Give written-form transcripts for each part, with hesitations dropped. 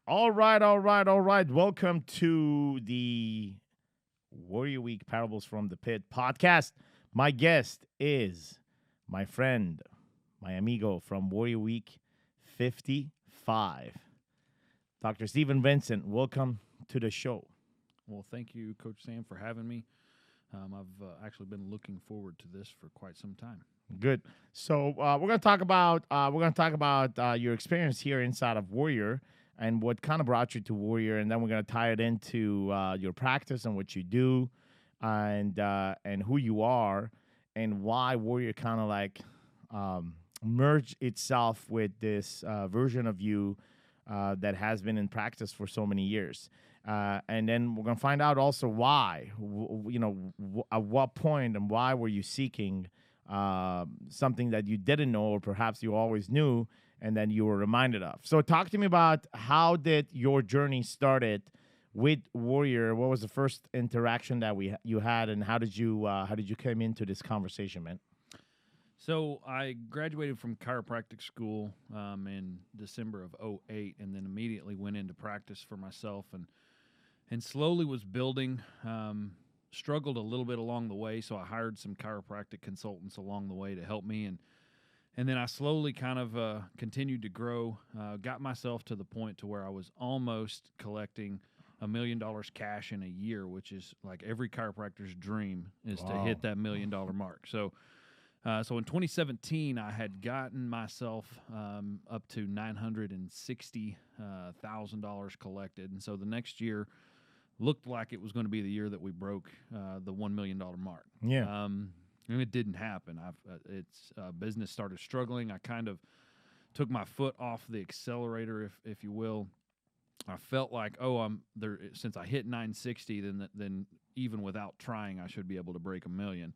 All right, all right, all right. Welcome to the Warrior Week Parables from the Pit podcast. My guest is my friend, my amigo from Warrior Week 55, Dr. Stephen Vincent. Welcome to the show. Well, thank you, Coach Sam, for having me. I've actually been looking forward to this for quite some time. Good. So we're gonna talk about your experience here inside of Warrior and what kind of brought you to Warrior, and then we're gonna tie it into your practice and what you do, and who you are, and why Warrior kind of like merged itself with this version of you that has been in practice for so many years. And then we're gonna find out also why, at what point and why were you seeking something that you didn't know or perhaps you always knew and then you were reminded of. So talk to me about how did your journey started with Warrior? What was the first interaction that you had, and how did you come into this conversation, man? So I graduated from chiropractic school in December of '08, and then immediately went into practice for myself and slowly was building. Struggled a little bit along the way, so I hired some chiropractic consultants along the way to help me, and then I slowly kind of continued to grow. Got myself to the point to where I was almost collecting $1 million cash in a year, which is like every chiropractor's dream is to hit that $1 million mark. So in 2017, I had gotten myself up to $960,000 collected, and so the next year looked like it was going to be the year that we broke the $1 million mark. Yeah. And it didn't happen. Business started struggling. I kind of took my foot off the accelerator, if you will. I felt like, I'm there since I hit 960, then even without trying, I should be able to break $1 million.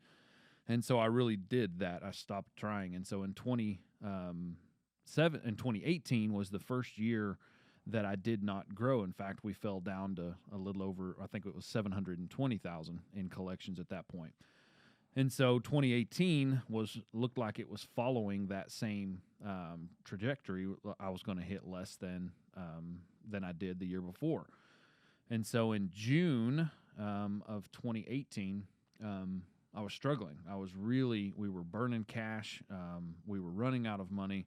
And so I really did that. I stopped trying. And so in 2018 was the first year that I did not grow. In fact, we fell down to a little over, I think it was 720,000 in collections at that point. And so 2018 looked like it was following that same trajectory. I was going to hit less than I did the year before. And so in June of 2018, I was struggling. We were burning cash. We were running out of money.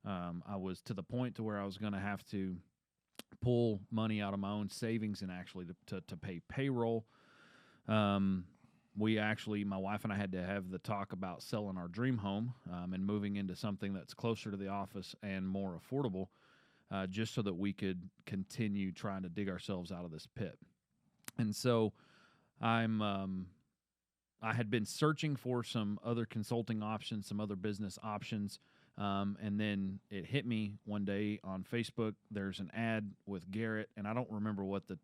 I was to the point to where I was going to have to pull money out of my own savings and actually to pay payroll. My wife and I had to have the talk about selling our dream home and moving into something that's closer to the office and more affordable, just so that we could continue trying to dig ourselves out of this pit. And so I had been searching for some other consulting options, some other business options. And then it hit me one day on Facebook. There's an ad with Garrett, and I don't remember what the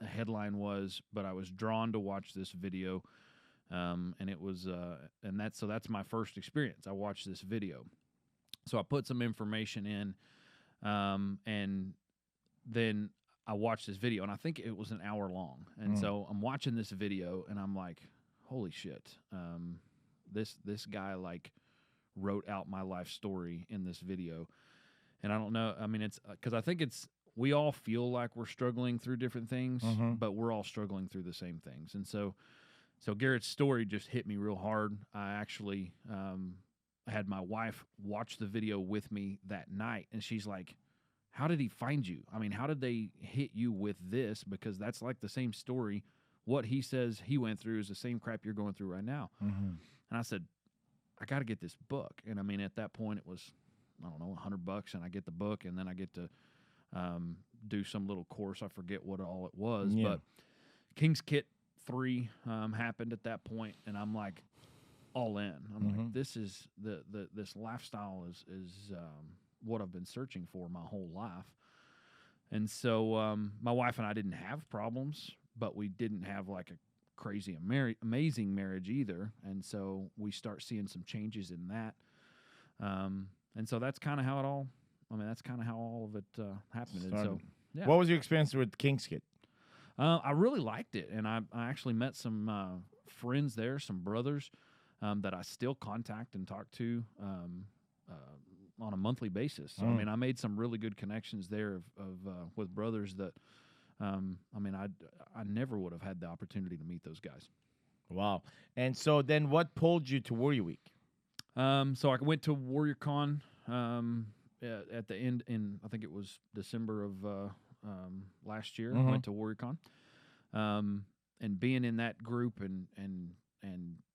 headline was, but I was drawn to watch this video. And it was, that's my first experience. I watched this video. So I put some information in, and then I watched this video, and I think it was an hour long. And so I'm watching this video, and I'm like, holy shit. This guy wrote out my life story in this video. And I don't know, I mean, it's because I think we all feel like we're struggling through different things, but we're all struggling through the same things. And so Garrett's story just hit me real hard. I actually had my wife watch the video with me that night, and she's like, how did he find you? I mean, how did they hit you with this? Because that's like the same story. What he says he went through is the same crap you're going through right now. And I said, I got to get this book. And I mean, at that point it was, I don't know, $100, and I get the book, and then I get to do some little course. I forget what all it was, but King's Kit 3 happened at that point, and I'm like all in. I'm like, this is this lifestyle is what I've been searching for my whole life. And so my wife and I didn't have problems, but we didn't have like a crazy amazing marriage either. And so we start seeing some changes in that. And so that's kind of how all of it happened. And so, yeah. What was your experience with King's Kit? I really liked it, and I actually met some friends there, some brothers that I still contact and talk to on a monthly basis. So, I mean, I made some really good connections there with brothers that, I mean, I never would have had the opportunity to meet those guys. Wow. And so then what pulled you to Warrior Week? So I went to WarriorCon at the end I think it was December of last year. I went to WarriorCon, and being in that group and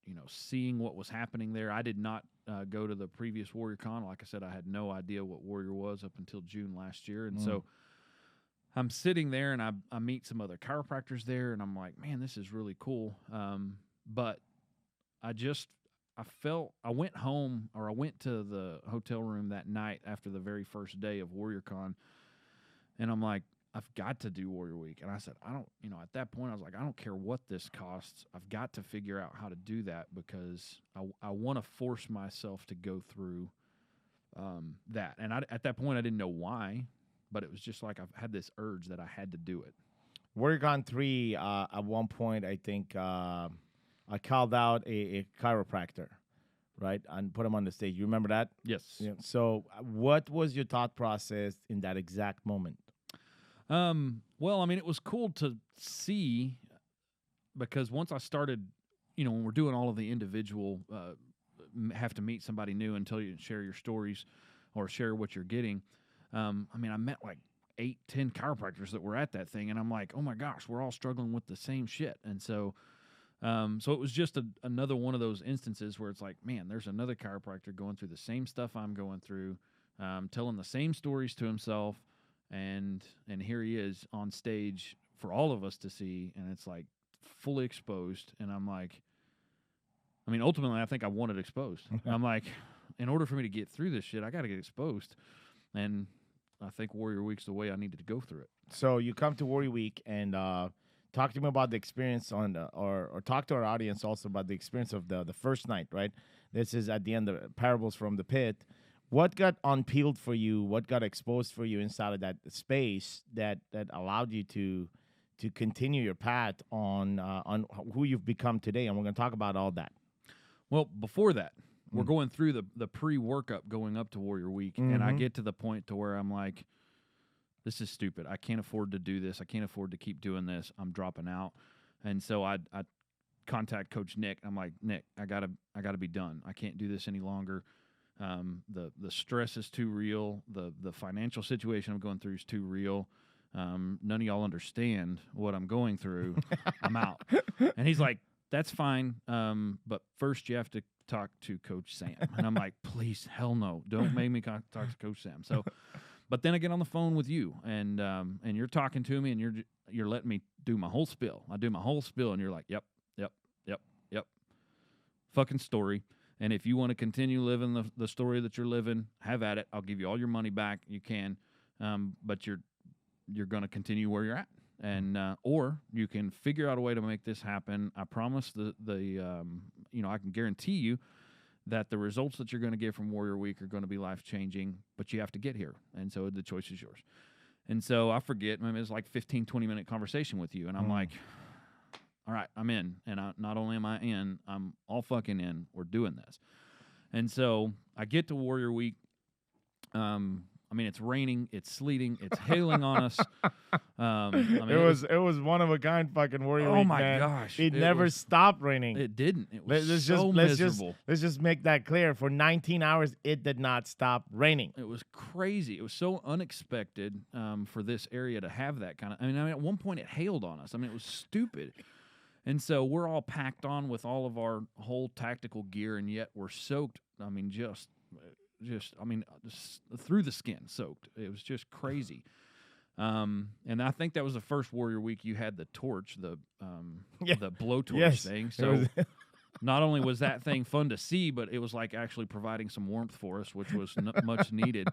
you know, seeing what was happening there. I did not go to the previous WarriorCon. Like I said, I had no idea what Warrior was up until June last year, and so I'm sitting there and I meet some other chiropractors there, and I'm like, man, this is really cool. But I went home, or I went to the hotel room that night after the very first day of WarriorCon, and I'm like, I've got to do Warrior Week. And I said, at that point, I was like, I don't care what this costs. I've got to figure out how to do that, because I want to force myself to go through that. And at that point, I didn't know why, but it was just like I've had this urge that I had to do it. WarriorCon 3, at one point, I think I called out a chiropractor, right, and put him on the stage. You remember that? Yes. Yeah. So what was your thought process in that exact moment? Well, I mean, it was cool to see, because once I started, you know, when we're doing all of the individual, have to meet somebody new and tell you and share your stories or share what you're getting. I mean, I met like 8-10 chiropractors that were at that thing, and I'm like, oh my gosh, we're all struggling with the same shit. And so it was just another one of those instances where it's like, man, there's another chiropractor going through the same stuff I'm going through, telling the same stories to himself. And here he is on stage for all of us to see, and it's like fully exposed. And I'm like, I mean, ultimately, I think I want it exposed. I'm like, in order for me to get through this shit, I got to get exposed. And I think Warrior Week's the way I needed to go through it. So you come to Warrior Week and talk to me about the experience or talk to our audience also about the experience of the first night, right? This is at the end of Parables from the Pit. What got unpeeled for you? What got exposed for you inside of that space that allowed you to continue your path on who you've become today? And we're going to talk about all that. Well, before that, we're going through the pre-workup going up to Warrior Week, and I get to the point to where I'm like, this is stupid. I can't afford to do this. I can't afford to keep doing this. I'm dropping out. And so I contact Coach Nick. I'm like, Nick, I gotta be done. I can't do this any longer. The stress is too real. The financial situation I'm going through is too real. None of y'all understand what I'm going through. I'm out. And he's like, that's fine. But first you have to talk to Coach Sam. And I'm like, please, hell no. Don't make me talk to Coach Sam. So, but then I get on the phone with you, and you're talking to me, and you're letting me do my whole spiel. I do my whole spiel, and you're like, yep. Fucking story. And if you want to continue living the story that you're living, have at it. I'll give you all your money back. You can, but you're going to continue where you're at, and or you can figure out a way to make this happen. I promise I can guarantee you that the results that you're going to get from Warrior Week are going to be life changing. But you have to get here, and so the choice is yours. And so I forget. I mean, it's like 15, 20-minute conversation with you, and I'm like, all right, I'm in. And not only am I in, I'm all fucking in. We're doing this. And so I get to Warrior Week. I mean, it's raining, it's sleeting, it's hailing on us. I mean, it was one of a kind fucking Warrior Week. Oh my man. gosh! It never stopped raining. It didn't. It was miserable. Let's just make that clear. For 19 hours, it did not stop raining. It was crazy. It was so unexpected for this area to have that kind of. I mean, at one point it hailed on us. I mean, it was stupid. And so we're all packed on with all of our whole tactical gear, and yet we're soaked. I mean, just through the skin, soaked. It was just crazy. And I think that was the first Warrior Week you had the torch, the blowtorch thing. So not only was that thing fun to see, but it was like actually providing some warmth for us, which was much needed.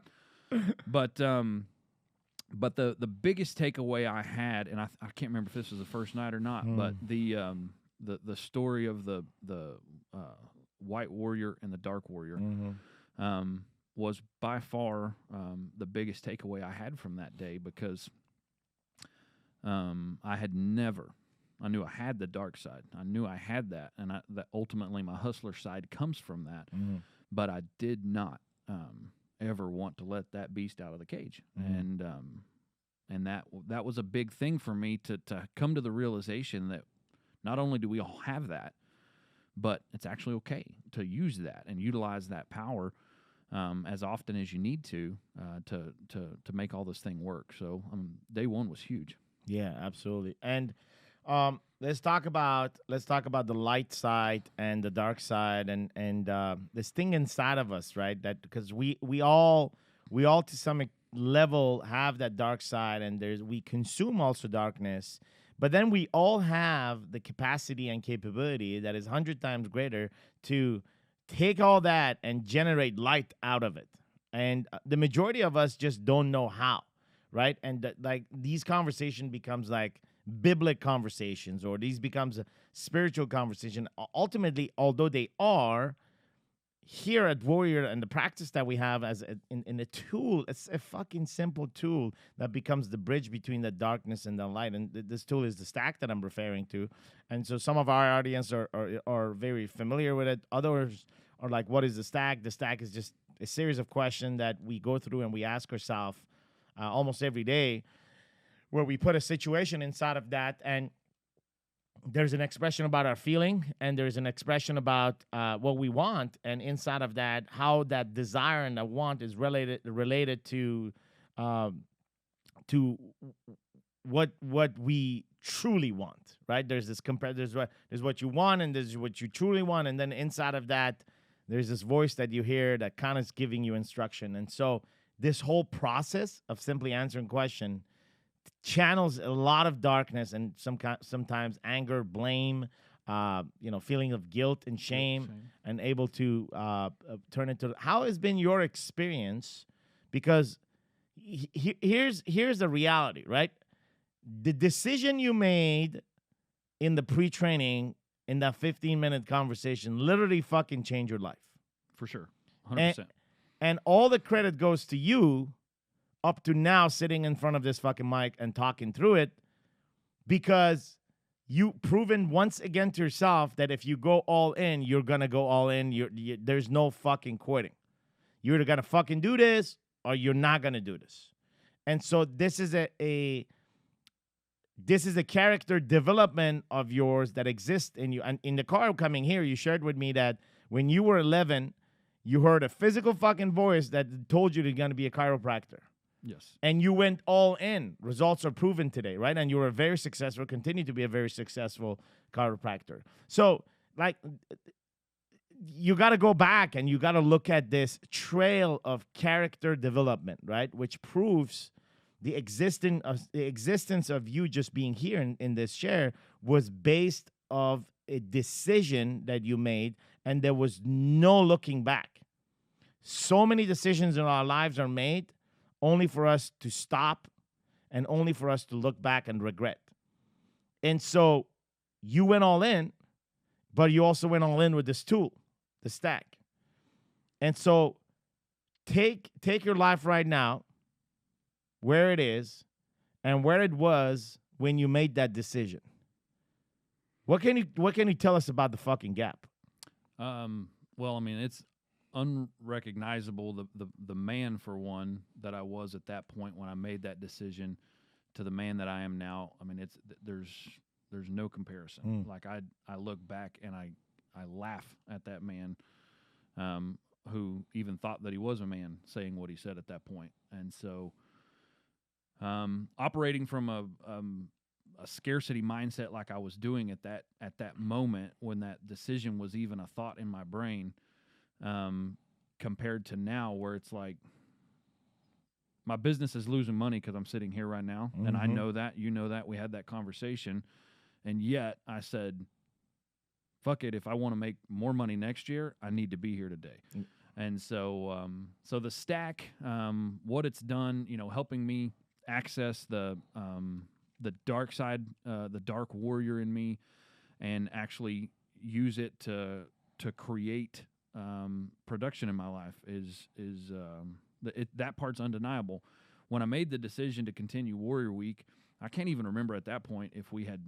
But the biggest takeaway I had, and I can't remember if this was the first night or not, but the story of the White Warrior and the Dark Warrior was by far the biggest takeaway I had from that day, because I knew I had the dark side. I knew I had that, and that ultimately my hustler side comes from that. But I did not ever want to let that beast out of the cage. And that was a big thing for me to come to the realization that not only do we all have that, but it's actually okay to use that and utilize that power as often as you need to make all this thing work. So day one was huge. Yeah, absolutely. And let's talk about the light side and the dark side, and this thing inside of us, right? That because we all to some level have that dark side, and we consume also darkness, but then we all have the capacity and capability that is 100 times greater to take all that and generate light out of it. And the majority of us just don't know how, right? And like these conversation becomes like biblical conversations, or these becomes a spiritual conversation. Ultimately, although they are here at Warrior, and the practice that we have as in a tool, it's a fucking simple tool that becomes the bridge between the darkness and the light. And this tool is the stack that I'm referring to. And so some of our audience are very familiar with it. Others are like, what is the stack? The stack is just a series of questions that we go through and we ask ourselves almost every day, where we put a situation inside of that, and there's an expression about our feeling, and there's an expression about what we want, and inside of that, how that desire and that want is related to what we truly want, right? There's this there's what you want, and there's what you truly want, and then inside of that, there's this voice that you hear that kind of is giving you instruction. And so this whole process of simply answering question channels a lot of darkness and sometimes anger, blame, feeling of guilt and shame. And able to turn into. How has been your experience? Because here's the reality, right? The decision you made in the pre-training in that 15-minute conversation literally fucking changed your life. For sure, 100%. And all the credit goes to you up to now sitting in front of this fucking mic and talking through it, because you proven once again to yourself that if you go all in, you're going to go all in. There's no fucking quitting. You're either going to fucking do this or you're not going to do this. And so this is a character development of yours that exists in you. And in the car coming here, you shared with me that when you were 11, you heard a physical fucking voice that told you you're going to be a chiropractor. Yes. And you went all in. Results are proven today, right? And you were very successful, continue to be a very successful chiropractor. So, like, you got to go back and you got to look at this trail of character development, right? Which proves the existence of you just being here in this chair was based of a decision that you made, and there was no looking back. So many decisions in our lives are made only for us to stop and only for us to look back and regret. And so you went all in, but you also went all in with this tool, the stack. And so take your life right now, where it is and where it was when you made that decision. What can you tell us about the fucking gap? Well, I mean, it's unrecognizable, the man, for one, that I was at that point when I made that decision to the man that I am now. I mean, there's no comparison. Like I look back and I laugh at that man who even thought that he was a man saying what he said at that point. And so operating from a scarcity mindset like I was doing at that moment when that decision was even a thought in my brain, compared to now where it's like my business is losing money because I'm sitting here right now. And I know that, you know that, we had that conversation. And yet I said, fuck it. If I want to make more money next year, I need to be here today. And so, so the stack, what it's done, helping me access the dark side, the dark warrior in me, and actually use it to create production in my life is that part's undeniable. When I made the decision to continue Warrior Week, I can't even remember at that point if we had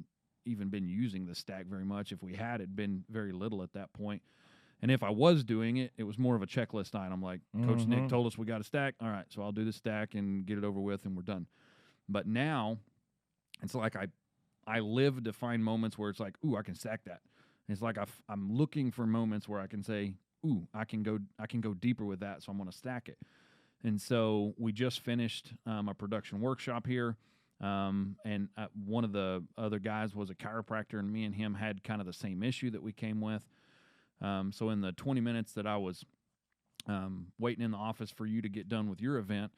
even been using the stack very much. If we had, it'd been very little at that point. And if I was doing it, it was more of a checklist item. Like Coach Nick Mhm. told us we got a stack. All right, so I'll do the stack and get it over with, and we're done. But now it's like I live to find moments where it's like, ooh, I can stack that. It's like I'm looking for moments where I can say, ooh, I can go deeper with that, so I'm going to stack it. And so we just finished a production workshop here. And one of the other guys was a chiropractor, and me and him had kind of the same issue that we came with. So in the 20 minutes that I was waiting in the office for you to get done with your event,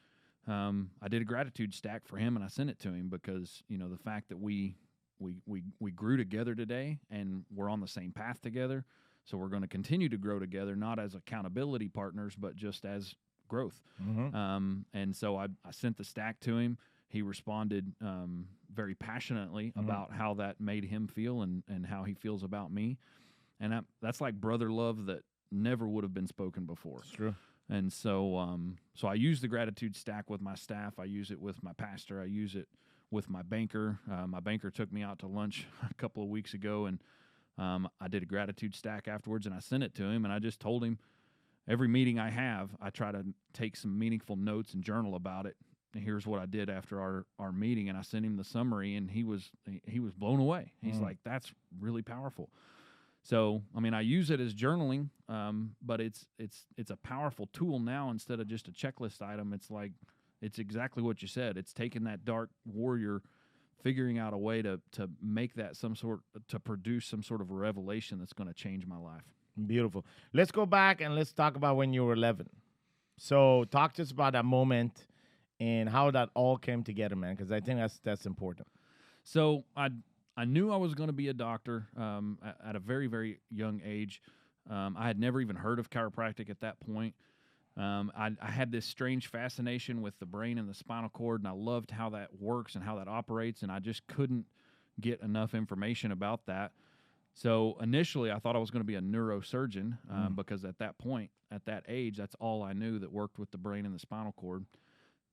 I did a gratitude stack for him, and I sent it to him because, you know, the fact that we grew together today and we're on the same path together. So we're going to continue to grow together, not as accountability partners, but just as growth. And so I sent the stack to him. He responded very passionately about how that made him feel and how he feels about me. And that's like brother love that never would have been spoken before. It's true. And so so I use the gratitude stack with my staff. I use it with my pastor. I use it with my banker. My banker took me out to lunch a couple of weeks ago, and I did a gratitude stack afterwards, and I sent it to him, and I just told him every meeting I have, I try to take some meaningful notes and journal about it. And here's what I did after our meeting, and I sent him the summary, and he was blown away. He's like, that's really powerful. So, I mean, I use it as journaling, but it's a powerful tool now instead of just a checklist item. It's like, it's exactly what you said. It's taking that dark warrior, figuring out a way to make that to produce some sort of a revelation that's going to change my life. Beautiful. Let's go back and let's talk about when you were 11. So talk to us about that moment and how that all came together, man, because I think that's important. So I knew I was going to be a doctor at a very, very young age. I had never even heard of chiropractic at that point. I had this strange fascination with the brain and the spinal cord, and I loved how that works and how that operates, and I just couldn't get enough information about that. So initially, I thought I was going to be a neurosurgeon because at that point, at that age, that's all I knew that worked with the brain and the spinal cord.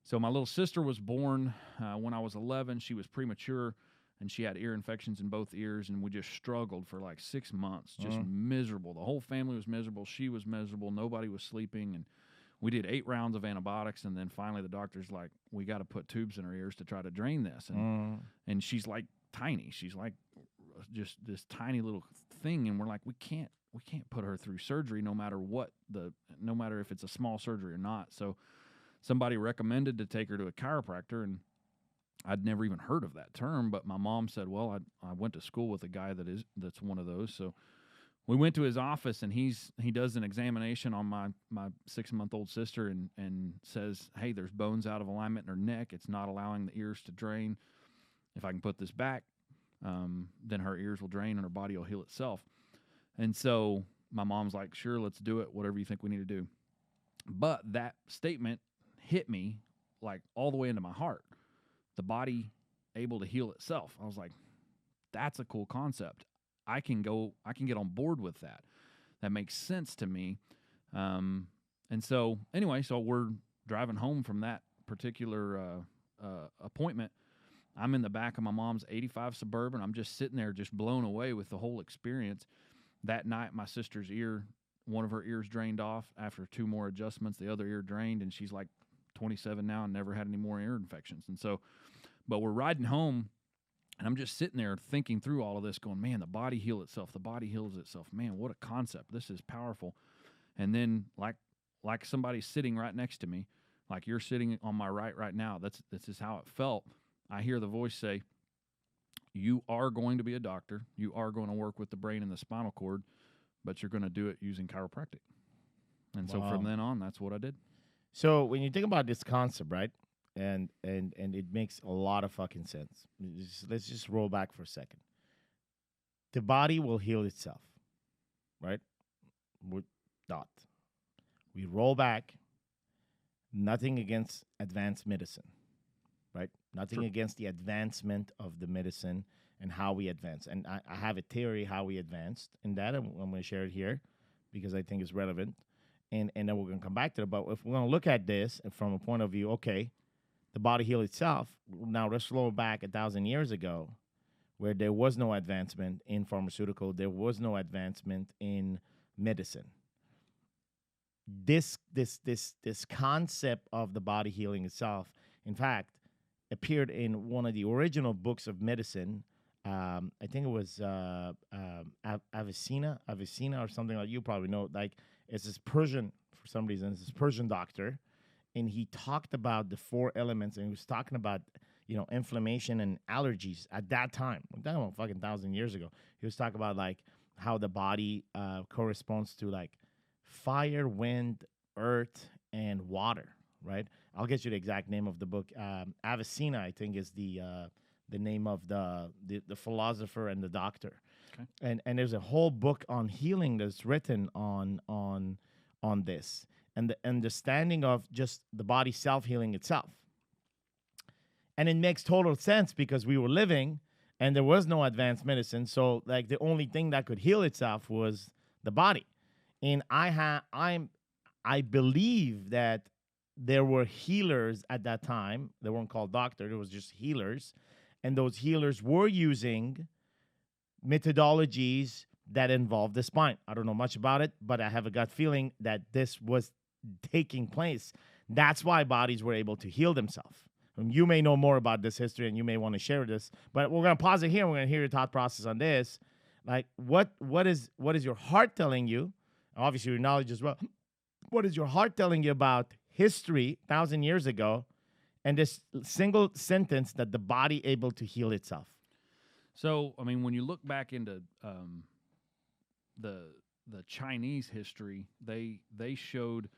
So my little sister was born when I was 11. She was premature, and she had ear infections in both ears, and we just struggled for like 6 months, just miserable. The whole family was miserable. She was miserable. Nobody was sleeping, and we did 8 rounds of antibiotics, and then finally the doctor's like, we got to put tubes in her ears to try to drain this. And she's like tiny. She's like just this tiny little thing, and we're like, we can't put her through surgery no matter if it's a small surgery or not. So somebody recommended to take her to a chiropractor, and I'd never even heard of that term, but my mom said, well, I went to school with a guy that's one of those. So we went to his office, and he does an examination on my 6-month-old sister and says, hey, there's bones out of alignment in her neck. It's not allowing the ears to drain. If I can put this back, then her ears will drain and her body will heal itself. And so my mom's like, sure, let's do it, whatever you think we need to do. But that statement hit me like all the way into my heart. The body able to heal itself. I was like, that's a cool concept. I can get on board with that. That makes sense to me. And so anyway, so we're driving home from that particular appointment. I'm in the back of my mom's 85 Suburban. I'm just sitting there just blown away with the whole experience. That night, my sister's one of her ears drained off. After 2 more adjustments, the other ear drained, and she's like 27 now and never had any more ear infections. And so, but we're riding home, and I'm just sitting there thinking through all of this, going, man, the body heals itself. The body heals itself. Man, what a concept. This is powerful. And then like somebody's sitting right next to me, like you're sitting on my right now. This is how it felt. I hear the voice say, you are going to be a doctor. You are going to work with the brain and the spinal cord, but you're going to do it using chiropractic. And so from then on, that's what I did. So when you think about this concept, right, and it makes a lot of fucking sense. Let's just roll back for a second. The body will heal itself, right? We roll back. Nothing against advanced medicine, right? Nothing Sure. against the advancement of the medicine and how we advance. And I have a theory how we advanced in that. I'm going to share it here because I think it's relevant. And then we're going to come back to it. But if we're going to look at this from a point of view, okay, the body healed itself. Now let's roll back 1,000 years ago where there was no advancement in pharmaceutical. There was no advancement in medicine. this concept of the body healing itself, in fact, appeared in one of the original books of medicine. I think it was Avicenna or something like, you probably know. Like, it's this Persian, for some reason, it's this Persian doctor, and he talked about the four elements, and he was talking about, inflammation and allergies at that time. I'm talking about fucking 1,000 years ago. He was talking about like how the body corresponds to like fire, wind, earth, and water. Right? I'll get you the exact name of the book. Avicenna, I think, is the name of the philosopher and the doctor. Okay. And there's a whole book on healing that's written on this, and the understanding of just the body self-healing itself. And it makes total sense because we were living and there was no advanced medicine. So like the only thing that could heal itself was the body. And I believe that there were healers at that time. They weren't called doctors. It was just healers. And those healers were using methodologies that involved the spine. I don't know much about it, but I have a gut feeling that this was taking place. That's why bodies were able to heal themselves. You may know more about this history and you may want to share this, but we're going to pause it here. We're going to hear your thought process on this. Like, what is your heart telling you? Obviously, your knowledge as well. What is your heart telling you about history 1,000 years ago and this single sentence that the body able to heal itself? So, I mean, when you look back into the Chinese history, they showed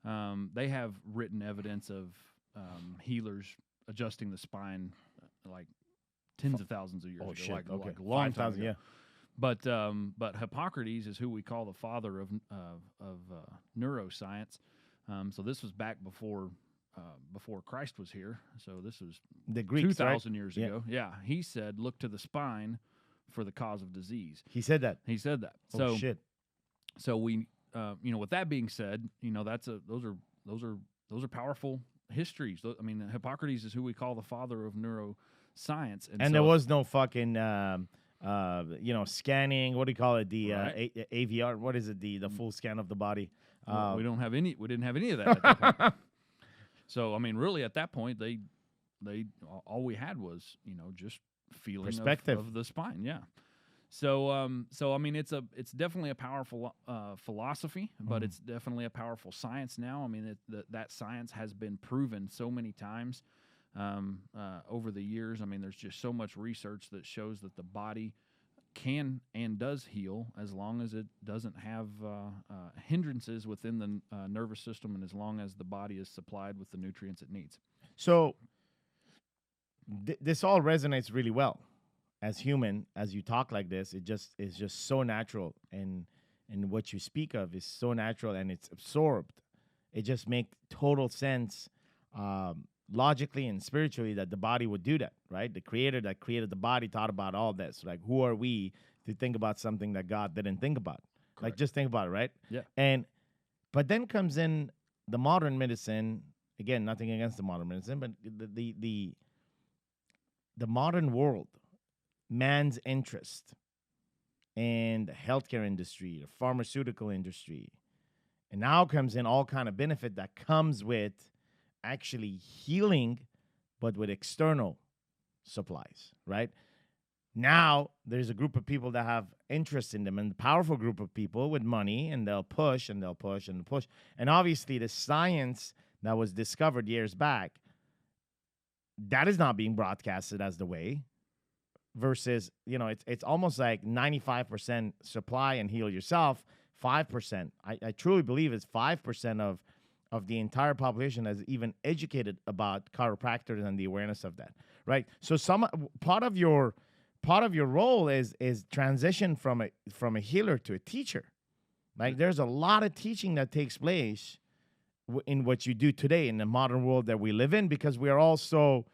they have written evidence of healers adjusting the spine like tens of thousands of years ago, shit. like a 5,000, long time ago. yeah. But Hippocrates is who we call the father of neuroscience. So this was back before Christ was here. So this was the Greeks, 2,000 right? years ago. Yeah, he said, "Look to the spine for the cause of disease." He said that. He said that. Oh, shit. So we, with that being said, those are powerful histories. I mean, Hippocrates is who we call the father of neuroscience, and so there was no fucking scanning. What do you call it? The right. AVR. What is it? The full scan of the body. We don't have any. We didn't have any of that at that point. So I mean, really, at that point, they all we had was just feeling perspective of the spine. Yeah. So I mean, it's definitely a powerful philosophy, but it's definitely a powerful science now. I mean, that science has been proven so many times over the years. I mean, there's just so much research that shows that the body can and does heal as long as it doesn't have hindrances within the nervous system, and as long as the body is supplied with the nutrients it needs. So this all resonates really well. As human, as you talk like this, it just is just so natural, and what you speak of is so natural, and it's absorbed. It just makes total sense, logically and spiritually, that the body would do that, right? The creator that created the body thought about all this. Like, who are we to think about something that God didn't think about? Correct. Like, just think about it, right? Yeah. But then comes in the modern medicine. Again, nothing against the modern medicine, but the modern world, man's interest in the healthcare industry, the pharmaceutical industry, and now comes in all kind of benefit that comes with actually healing, but with external supplies, right? Now there's a group of people that have interest in them, and a powerful group of people with money, and they'll push and they'll push and push. And obviously the science that was discovered years back, that is not being broadcasted as the way. Versus, it's almost like 95% supply and heal yourself, 5%. I truly believe it's 5% of the entire population that's even educated about chiropractors and the awareness of that, right? So part of your role is transition from a healer to a teacher. Like, there's a lot of teaching that takes place in what you do today in the modern world that we live in, because we're also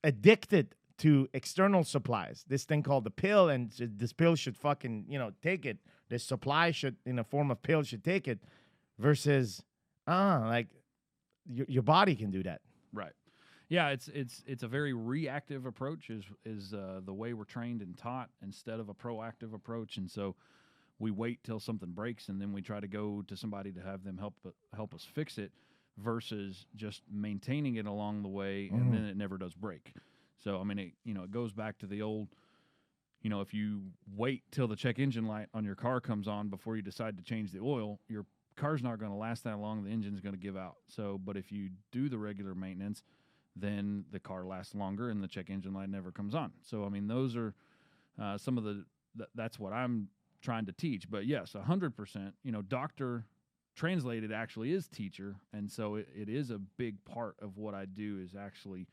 addicted to external supplies. This thing called the pill, and this pill should fucking, take it. This supply should, in a form of pill, should take it. Versus, like, your body can do that. Right. Yeah, it's a very reactive approach is the way we're trained and taught, instead of a proactive approach. And so we wait till something breaks and then we try to go to somebody to have them help us fix it, versus just maintaining it along the way, and then it never does break. So I mean, it goes back to the old, if you wait till the check engine light on your car comes on before you decide to change the oil, your car's not going to last that long. The engine's going to give out. So, but if you do the regular maintenance, then the car lasts longer and the check engine light never comes on. So, I mean, those are some of that's what I'm trying to teach. But yes, 100%, doctor translated actually is teacher. And so it is a big part of what I do, is actually,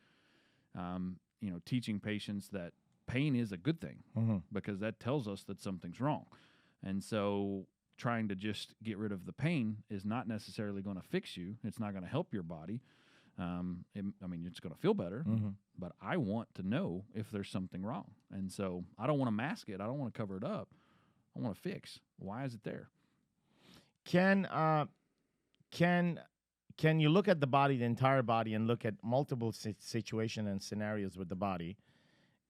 teaching patients that pain is a good thing, because that tells us that something's wrong. And so trying to just get rid of the pain is not necessarily going to fix you. It's not going to help your body. It's going to feel better, but I want to know if there's something wrong. And so I don't want to mask it. I don't want to cover it up. I want to fix. Why is it there? Can you look at the body, the entire body, and look at multiple situations and scenarios with the body,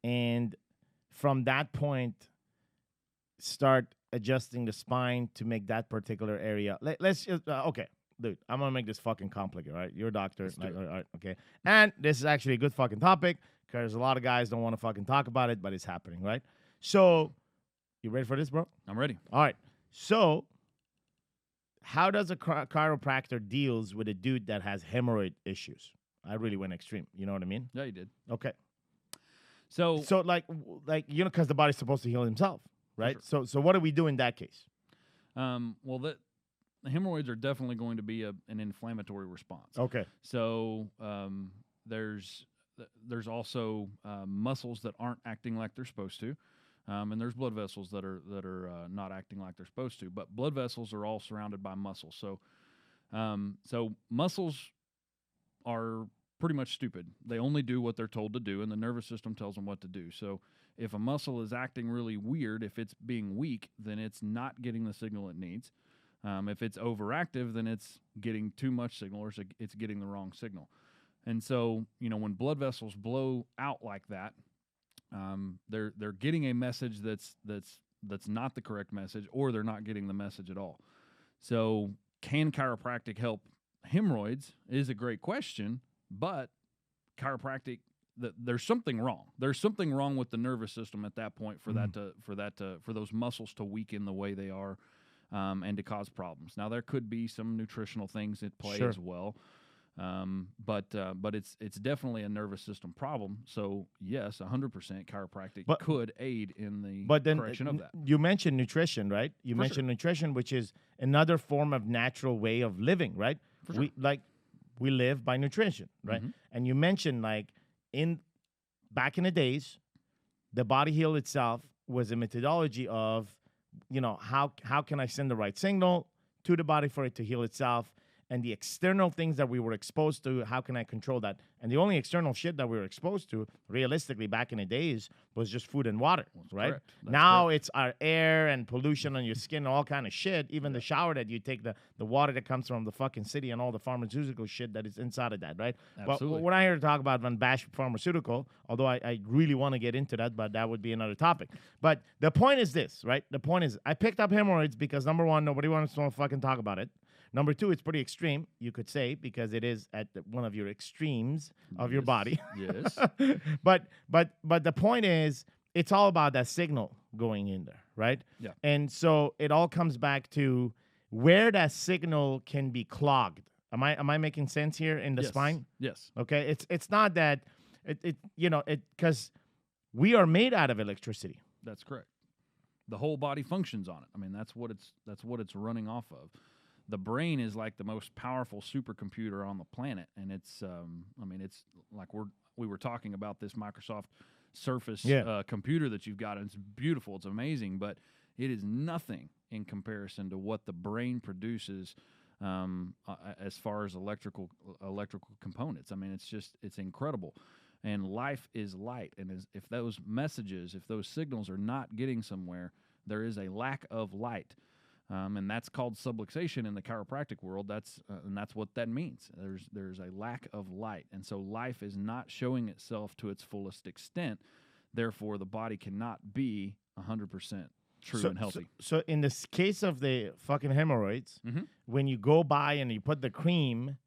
and from that point start adjusting the spine to make that particular area? Let's just okay, dude, I'm gonna make this fucking complicated, right? You're a doctor, all right, okay, and this is actually a good fucking topic, because a lot of guys don't want to fucking talk about it, but it's happening, right? So, you ready for this, bro? I'm ready. All right. So, how does a chiropractor deals with a dude that has hemorrhoid issues? I really went extreme. You know what I mean? Yeah, you did. Okay. So like because the body's supposed to heal himself, right? Sure. So what do we do in that case? Well, the hemorrhoids are definitely going to be an inflammatory response. Okay. So there's also muscles that aren't acting like they're supposed to. And there's blood vessels that are not acting like they're supposed to. But blood vessels are all surrounded by muscles. So muscles are pretty much stupid. They only do what they're told to do, and the nervous system tells them what to do. So if a muscle is acting really weird, if it's being weak, then it's not getting the signal it needs. If it's overactive, then it's getting too much signal, or it's getting the wrong signal. And so, when blood vessels blow out like that, they're getting a message that's not the correct message, or they're not getting the message at all. So, can chiropractic help hemorrhoids is a great question, but chiropractic, there's something wrong. There's something wrong with the nervous system at that point for those muscles to weaken the way they are, and to cause problems. Now, there could be some nutritional things at play as well. But it's definitely a nervous system problem. So yes, 100% chiropractic could aid in the correction of that. You mentioned nutrition, right? You mentioned nutrition, which is another form of natural way of living, right? For sure. We live by nutrition, right? And you mentioned back in the days, the body healed itself was a methodology of, how can I send the right signal to the body for it to heal itself? And the external things that we were exposed to, how can I control that? And the only external shit that we were exposed to, realistically, back in the days, was just food and water, right? Now it's our air and pollution on your skin, all kind of shit. Even the shower that you take, the water that comes from the fucking city, and all the pharmaceutical shit that is inside of that, right? Absolutely. But we're not here to talk about Van Bash pharmaceutical, although I really want to get into that, but that would be another topic. But the point is this, right? The point is, I picked up hemorrhoids because, number one, nobody wants to fucking talk about it. Number two, it's pretty extreme, you could say, because it is at one of your extremes of your body. Yes. But the point is, it's all about that signal going in there, right? Yeah. And so it all comes back to where that signal can be clogged. Am I making sense here in the spine? Yes. Okay. It's not that because we are made out of electricity. That's correct. The whole body functions on it. I mean, that's what it's running off of. The brain is like the most powerful supercomputer on the planet, and it's it's like we were talking about this Microsoft Surface computer that you've got, and it's beautiful, it's amazing, but it is nothing in comparison to what the brain produces as far as electrical components. I mean, it's incredible. And life is light, and if those messages, if those signals are not getting somewhere, there is a lack of light. And that's called subluxation in the chiropractic world. And that's what that means. There's a lack of light, and so life is not showing itself to its fullest extent. Therefore, the body cannot be 100% true and healthy. So in this case of the fucking hemorrhoids, when you go by and you put the cream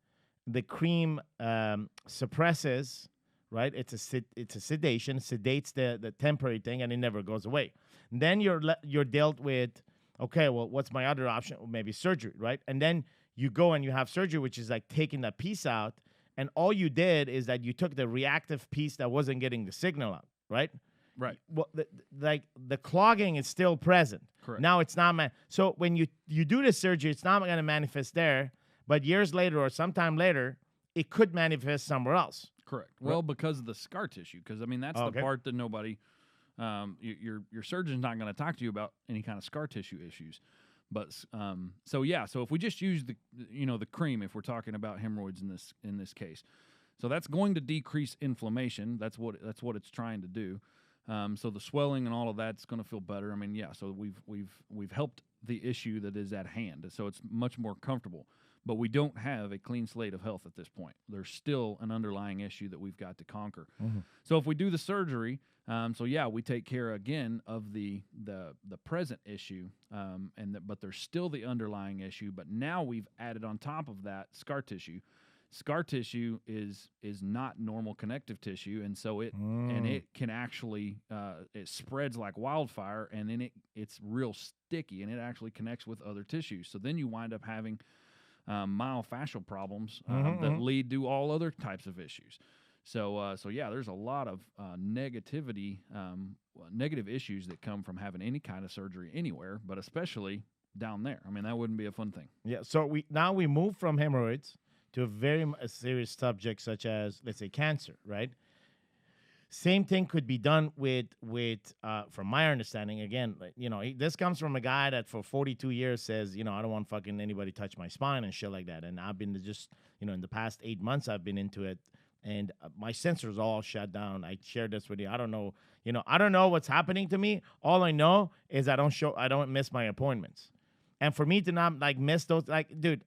suppresses, right? It's a sedation, sedates the temporary thing, and it never goes away. And then you're dealt with, okay, well, what's my other option? Well, maybe surgery, right? And then you go and you have surgery, which is like taking that piece out, and all you did is that you took the reactive piece that wasn't getting the signal out, right? Right. Well, the clogging is still present. Correct. Now it's not so when you do the surgery, it's not going to manifest there, but years later or sometime later, it could manifest somewhere else. Correct. Well, because of the scar tissue, because I mean that's the part that nobody, your surgeon's not going to talk to you about any kind of scar tissue issues. But so if we just use the cream, if we're talking about hemorrhoids in this case, so that's going to decrease inflammation. That's what it's trying to do. So the swelling and all of that's going to feel better. I mean, so we've helped the issue that is at hand. So it's much more comfortable. But we don't have a clean slate of health at this point. There's still an underlying issue that we've got to conquer. So if we do the surgery, we take care again of the present issue, but there's still the underlying issue. But now we've added on top of that scar tissue. Scar tissue is not normal connective tissue, and so it can actually it spreads like wildfire, and then it's real sticky, and it actually connects with other tissues. So then you wind up having myofascial problems that lead to all other types of issues. So there's a lot of negative issues that come from having any kind of surgery anywhere, but especially down there. I mean, that wouldn't be a fun thing. Yeah. So we move from hemorrhoids to a very serious subject such as, let's say, cancer, right? Same thing could be done with from my understanding, again, this comes from a guy that for 42 years says, I don't want fucking anybody touch my spine and shit like that. And I've been just, in the past 8 months, I've been into it, and my sensors all shut down. I shared this with you. I don't know, I don't know what's happening to me. All I know is I don't miss my appointments. And for me to not miss those, dude,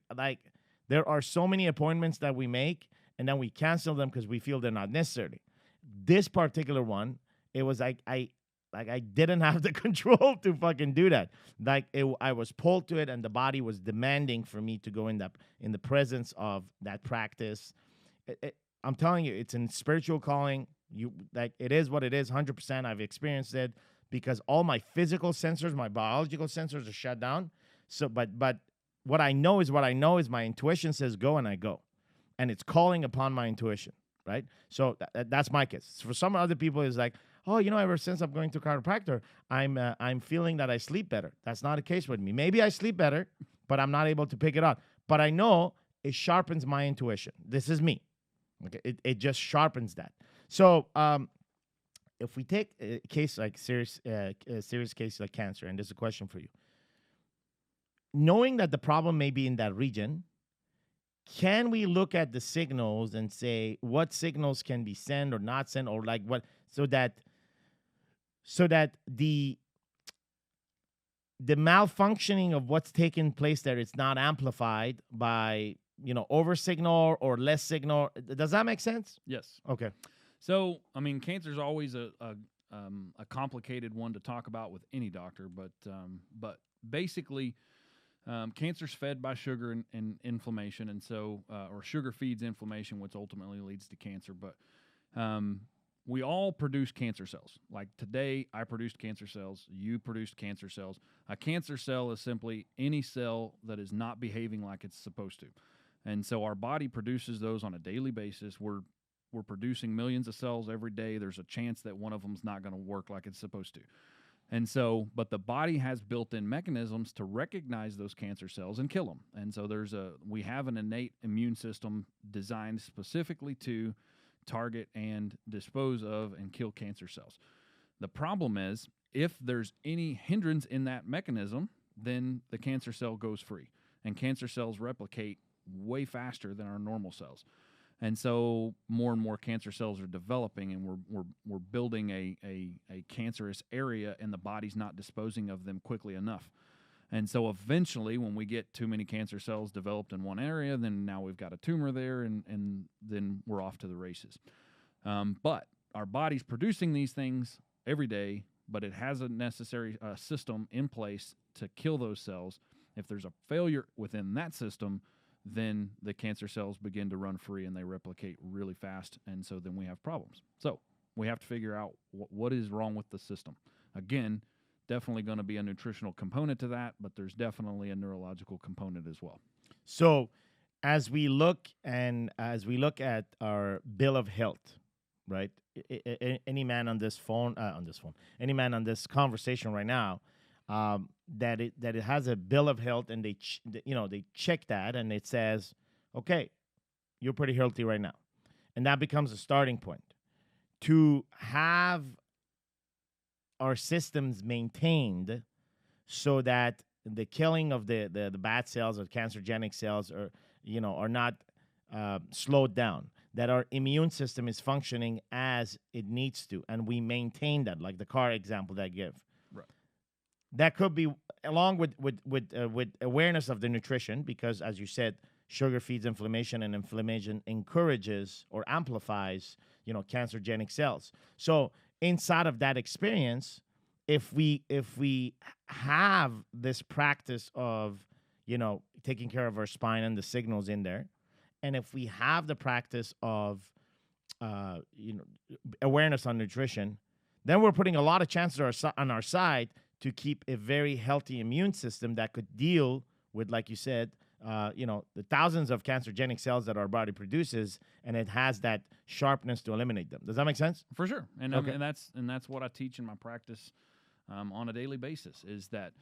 there are so many appointments that we make and then we cancel them because we feel they're not necessary. This particular one, it was I didn't have the control to fucking do that. I was pulled to it, and the body was demanding for me to go in the presence of that practice. I'm telling you, it's a spiritual calling. It is what it is, 100%. I've experienced it because all my physical sensors, my biological sensors are shut down. So, but what I know is my intuition says go, and I go, and it's calling upon my intuition. Right? So that's my case. For some other people, it's like, oh, ever since I'm going to chiropractor, I'm feeling that I sleep better. That's not the case with me. Maybe I sleep better, but I'm not able to pick it up. But I know it sharpens my intuition. This is me. Okay, it just sharpens that. So if we take a case like serious case like cancer, and there's a question for you. Knowing that the problem may be in that region, can we look at the signals and say what signals can be sent or not sent, or what, so that the malfunctioning of what's taking place there is not amplified by over signal or less signal? Does that make sense? Yes. Okay. So I mean, cancer is always a complicated one to talk about with any doctor, but basically. Cancer's fed by sugar and inflammation, and so or sugar feeds inflammation, which ultimately leads to cancer. But we all produce cancer cells. Like today, I produced cancer cells. You produced cancer cells. A cancer cell is simply any cell that is not behaving like it's supposed to, and so our body produces those on a daily basis. We're producing millions of cells every day. There's a chance that one of them's not going to work like it's supposed to. And so, but the body has built-in mechanisms to recognize those cancer cells and kill them. And so we have an innate immune system designed specifically to target and dispose of and kill cancer cells. The problem is, if there's any hindrance in that mechanism, then the cancer cell goes free. And cancer cells replicate way faster than our normal cells. And so more and more cancer cells are developing, and we're building a cancerous area, and the body's not disposing of them quickly enough. And so eventually, when we get too many cancer cells developed in one area, then now we've got a tumor there, and then we're off to the races. But our body's producing these things every day but it has a necessary system in place to kill those cells. If there's a failure within that system, then the cancer cells begin to run free and they replicate really fast, and so then we have problems. So we have to figure out what is wrong with the system. Again, definitely going to be a nutritional component to that, but there's definitely a neurological component as well. So as we look at our bill of health, right? Any man on this phone, any man on this conversation right now, that it has a bill of health, and they check that, and it says, okay, you're pretty healthy right now, and that becomes a starting point to have our systems maintained, so that the killing of the bad cells or cancerogenic cells are not slowed down, that our immune system is functioning as it needs to, and we maintain that, like the car example that I give. Right. That could be along with awareness of the nutrition, because as you said, sugar feeds inflammation, and inflammation encourages or amplifies, cancerogenic cells. So inside of that experience, if we have this practice of, taking care of our spine and the signals in there, and if we have the practice of, awareness on nutrition, then we're putting a lot of chances on our side to keep a very healthy immune system that could deal with, like you said, the thousands of cancerogenic cells that our body produces, and it has that sharpness to eliminate them. Does that make sense? For sure. And Okay. and that's what I teach in my practice on a daily basis, is that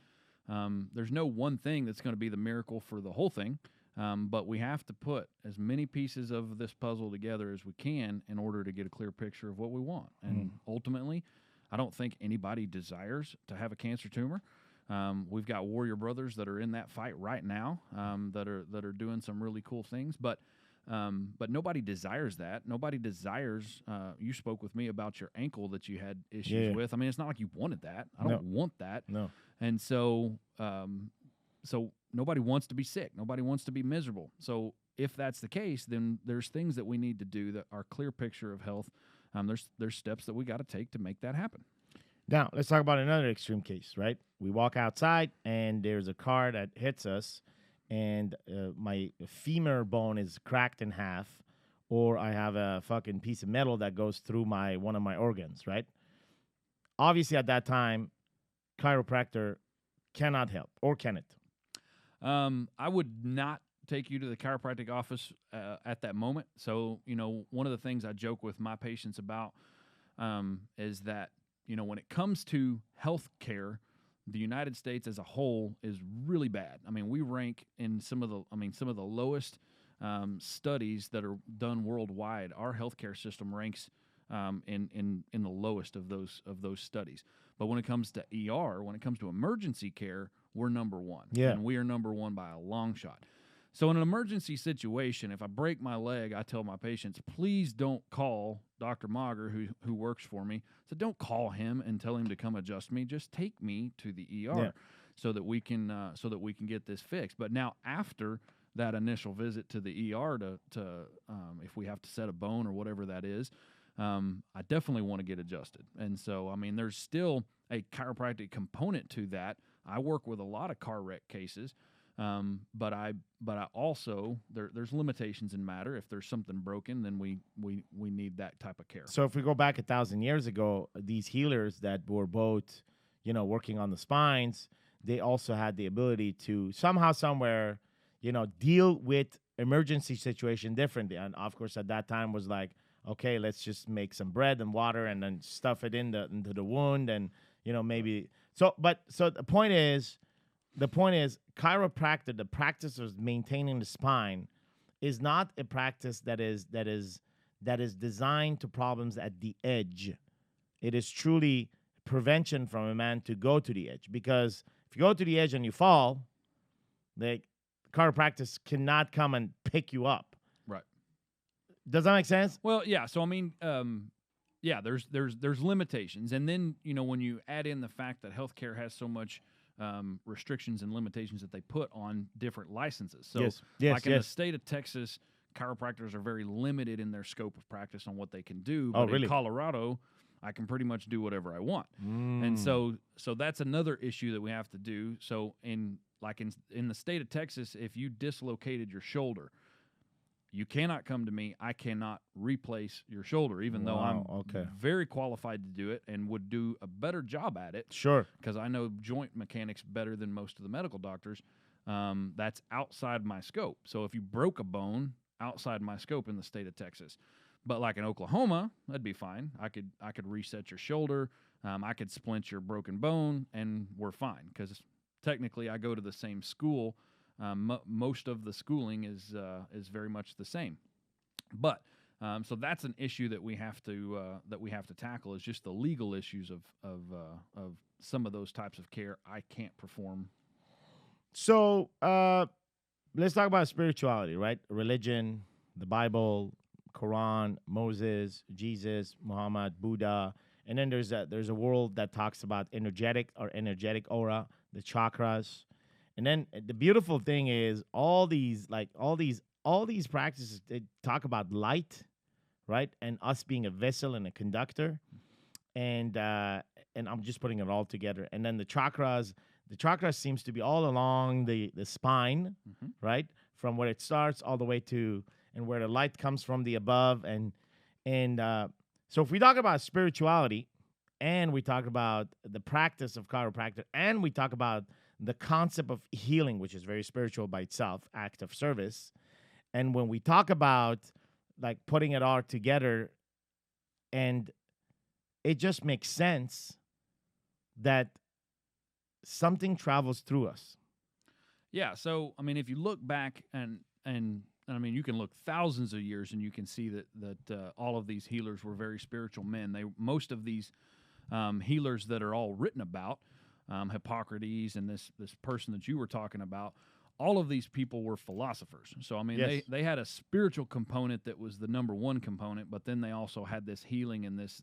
there's no one thing that's going to be the miracle for the whole thing, but we have to put as many pieces of this puzzle together as we can in order to get a clear picture of what we want. And ultimately, I don't think anybody desires to have a cancer tumor. We've got warrior brothers that are in that fight right now, that are doing some really cool things, but nobody desires that. Nobody desires. You spoke with me about your ankle that you had issues with. I mean, it's not like you wanted that. I don't want that. No. And so nobody wants to be sick. Nobody wants to be miserable. So if that's the case, then there's things that we need to do that are clear picture of health. There's steps that we got to take to make that happen. Now, let's talk about another extreme case, right? We walk outside, and there's a car that hits us, and my femur bone is cracked in half, or I have a fucking piece of metal that goes through one of my organs, right? Obviously, at that time, chiropractor cannot help, or can it? I would not take you to the chiropractic office at that moment. So, one of the things I joke with my patients about is that, when it comes to health care, the United States as a whole is really bad. I mean, we rank in some of the lowest studies that are done worldwide. Our healthcare system ranks in the lowest of those studies. But when it comes to ER, when it comes to emergency care, we're number one. Yeah. And we are number one by a long shot. So in an emergency situation, if I break my leg, I tell my patients, please don't call Dr. Mager, who works for me. So don't call him and tell him to come adjust me. Just take me to the ER so that we can get this fixed. But now after that initial visit to the ER to if we have to set a bone or whatever that is, I definitely want to get adjusted. And so, there's still a chiropractic component to that. I work with a lot of car wreck cases. But I also there's limitations in matter. If there's something broken, then we need that type of care. So if we go back 1,000 years ago, these healers that were both, working on the spines, they also had the ability to somehow, somewhere, deal with emergency situation differently. And of course, at that time was like, okay, let's just make some bread and water and then stuff it into the wound, and maybe so. But so the point is. Chiropractic, the practice of maintaining the spine, is not a practice that is designed to problems at the edge. It is truly prevention from a man to go to the edge. Because if you go to the edge and you fall, the chiropractic cannot come and pick you up. Right. Does that make sense? Well, yeah. So there's limitations, and then when you add in the fact that healthcare has so much restrictions and limitations that they put on different licenses. So, in the state of Texas, chiropractors are very limited in their scope of practice on what they can do. But really? In Colorado, I can pretty much do whatever I want. Mm. And so that's another issue that we have to do. So in the state of Texas, if you dislocated your shoulder, you cannot come to me. I cannot replace your shoulder, even though I'm very qualified to do it and would do a better job at it. Sure. Because I know joint mechanics better than most of the medical doctors. That's outside my scope. So if you broke a bone, outside my scope in the state of Texas. But like in Oklahoma, that'd be fine. I could reset your shoulder. I could splint your broken bone, and we're fine. Because technically I go to the same school. Most of the schooling is very much the same, but so that's an issue that we have to tackle, is just the legal issues of some of those types of care I can't perform. So let's talk about spirituality, right? Religion, the Bible, Quran, Moses, Jesus, Muhammad, Buddha, and then there's a world that talks about energetic aura, the chakras. And then the beautiful thing is all these practices, they talk about light, right? And us being a vessel and a conductor. And I'm just putting it all together. And then the chakras seems to be all along the spine, right? From where it starts all the way to, and where the light comes from the above. And so if we talk about spirituality, and we talk about the practice of chiropractor, and we talk about the concept of healing, which is very spiritual by itself, act of service. And when we talk about like putting it all together, and it just makes sense that something travels through us. Yeah. So, I mean, if you look back and I mean, you can look thousands of years and you can see that all of these healers were very spiritual men. Most of these healers that are all written about, Hippocrates and this person that you were talking about, all of these people were philosophers. So, I mean, yes. they had a spiritual component that was the number one component, but then they also had this healing and this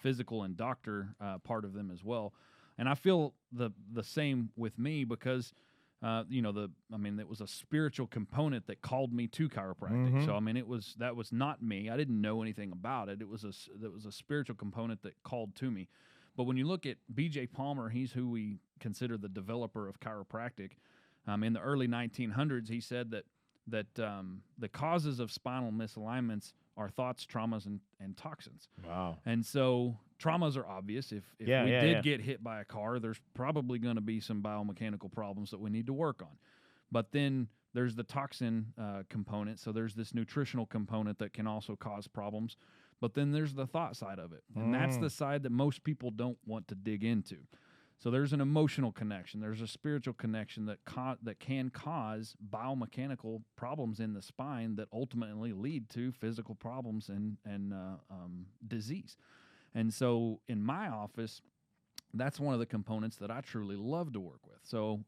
physical and doctor part of them as well. And I feel the same with me because, it was a spiritual component that called me to chiropractic. So, I mean, that was not me. I didn't know anything about it. It was a spiritual component that called to me. But when you look at B.J. Palmer, he's who we consider the developer of chiropractic. In the early 1900s, he said that the causes of spinal misalignments are thoughts, traumas, and toxins. Wow. And so traumas are obvious. If we did get hit by a car, there's probably going to be some biomechanical problems that we need to work on. But then there's the toxin component. So there's this nutritional component that can also cause problems. But then there's the thought side of it. And that's the side that most people don't want to dig into. So there's an emotional connection. There's a spiritual connection that can cause biomechanical problems in the spine that ultimately lead to physical problems and disease. And so in my office, that's one of the components that I truly love to work with. So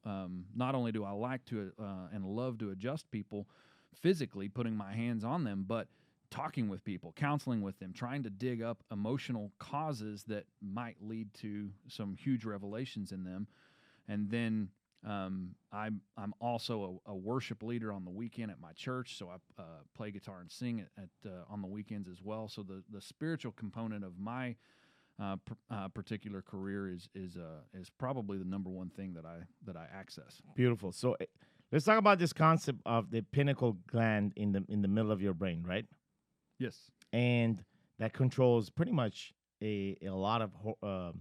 not only do I like to and love to adjust people physically, putting my hands on them, but talking with people, counseling with them, trying to dig up emotional causes that might lead to some huge revelations in them. And then I'm also a worship leader on the weekend at my church, so I play guitar and sing on the weekends as well. So the spiritual component of my particular career is probably the number one thing that I access. Beautiful. So let's talk about this concept of the pineal gland in the middle of your brain, right? Yes. And that controls pretty much a lot of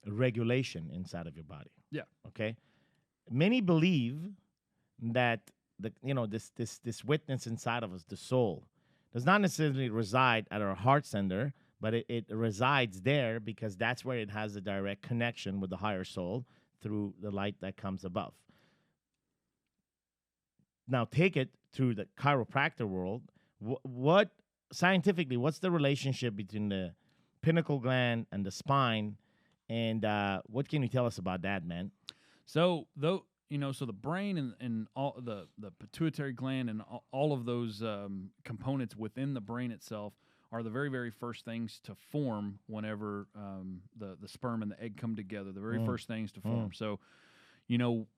regulation inside of your body. Yeah. Okay. Many believe that this witness inside of us, the soul, does not necessarily reside at our heart center, but it resides there because that's where it has a direct connection with the higher soul through the light that comes above. Now take it through the chiropractor world. What scientifically, what's the relationship between the pineal gland and the spine, and what can you tell us about that, man? So so the brain and all the pituitary gland and all of those components within the brain itself are the very, very first things to form whenever the sperm and the egg come together. The very first things to form. So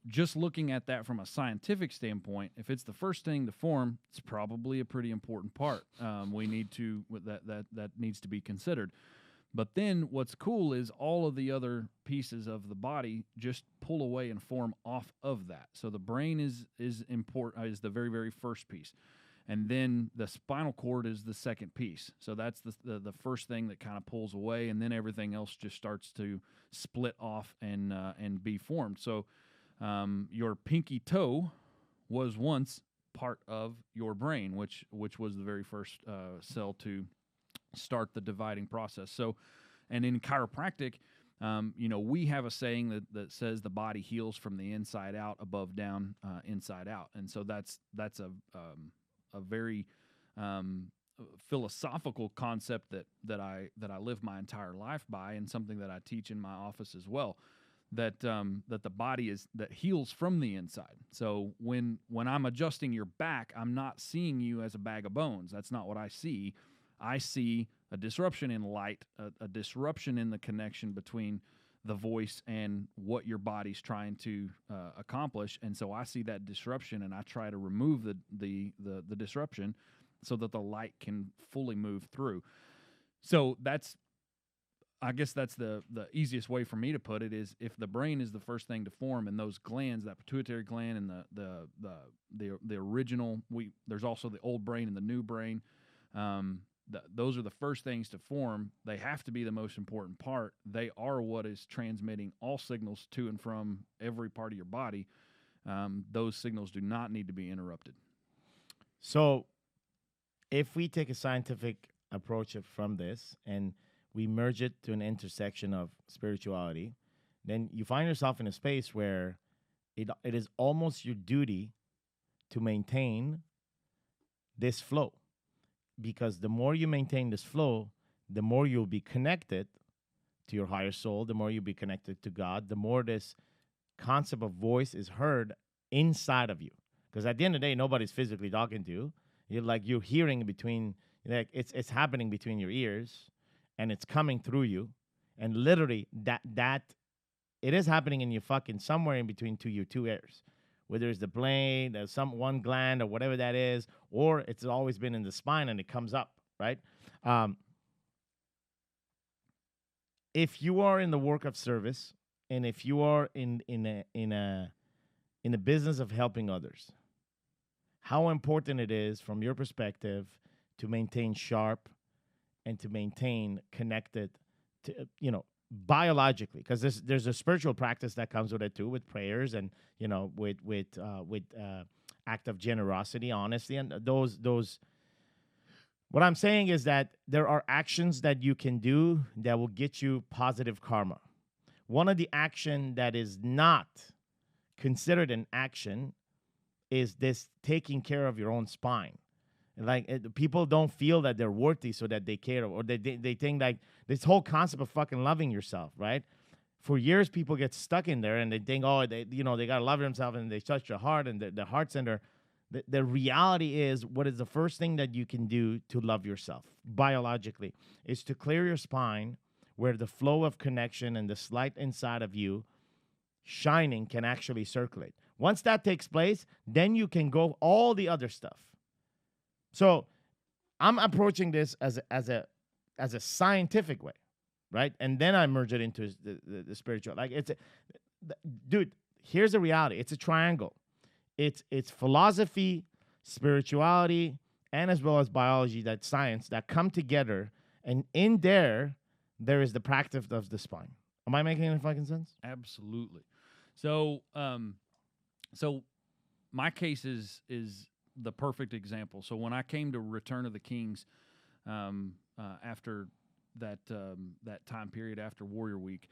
just looking at that from a scientific standpoint, if it's the first thing to form, it's probably a pretty important part. We need to that needs to be considered. But then what's cool is all of the other pieces of the body just pull away and form off of that. So the brain is important, is the very, very first piece. And then the spinal cord is the second piece. So that's the first thing that kind of pulls away, and then everything else just starts to split off and be formed. So your pinky toe was once part of your brain, which was the very first cell to start the dividing process. So, and in chiropractic, we have a saying that says the body heals from the inside out, above down, inside out, and so that's a very philosophical concept that I live my entire life by, and something that I teach in my office as well. That the body that heals from the inside. So when I'm adjusting your back, I'm not seeing you as a bag of bones. That's not what I see. I see a disruption in light, a disruption in the connection between the voice and what your body's trying to accomplish. And so I see that disruption, and I try to remove the disruption so that the light can fully move through. So I guess that's the easiest way for me to put it, is if the brain is the first thing to form, and those glands, that pituitary gland and the original, there's also the old brain and the new brain. Those are the first things to form. They have to be the most important part. They are what is transmitting all signals to and from every part of your body. Those signals do not need to be interrupted. So if we take a scientific approach from this and we merge it to an intersection of spirituality, then you find yourself in a space where it is almost your duty to maintain this flow. Because the more you maintain this flow, the more you'll be connected to your higher soul, the more you'll be connected to God, the more this concept of voice is heard inside of you. Because at the end of the day, nobody's physically talking to you. You're hearing between, it's happening between your ears, and it's coming through you. And literally that it is happening in your fucking somewhere in between your two ears. Whether it's the brain, one gland, or whatever that is, or it's always been in the spine and it comes up, right? If you are in the work of service, and if you are in the business of helping others, how important it is from your perspective to maintain sharp and to maintain connected to, biologically, because there's a spiritual practice that comes with it too, with prayers and with act of generosity, honesty, and those. What I'm saying is that there are actions that you can do that will get you positive karma. One of the action that is not considered an action is this taking care of your own spine. People don't feel that they're worthy, so that they care, or they think like this whole concept of fucking loving yourself, right? For years, people get stuck in there and they think, they gotta love themselves, and they touch their heart and their heart center. The reality is, what is the first thing that you can do to love yourself biologically is to clear your spine, where the flow of connection and the light inside of you shining can actually circulate. Once that takes place, then you can go all the other stuff. So I'm approaching this as a scientific way, right? And then I merge it into the spiritual. Dude, here's the reality. It's a triangle. It's philosophy, spirituality, and as well as biology, that science, that come together. And in there is the practice of the spine. Am I making any fucking sense? Absolutely. So my case is the perfect example. So when I came to Return of the Kings, after that time period after Warrior Week,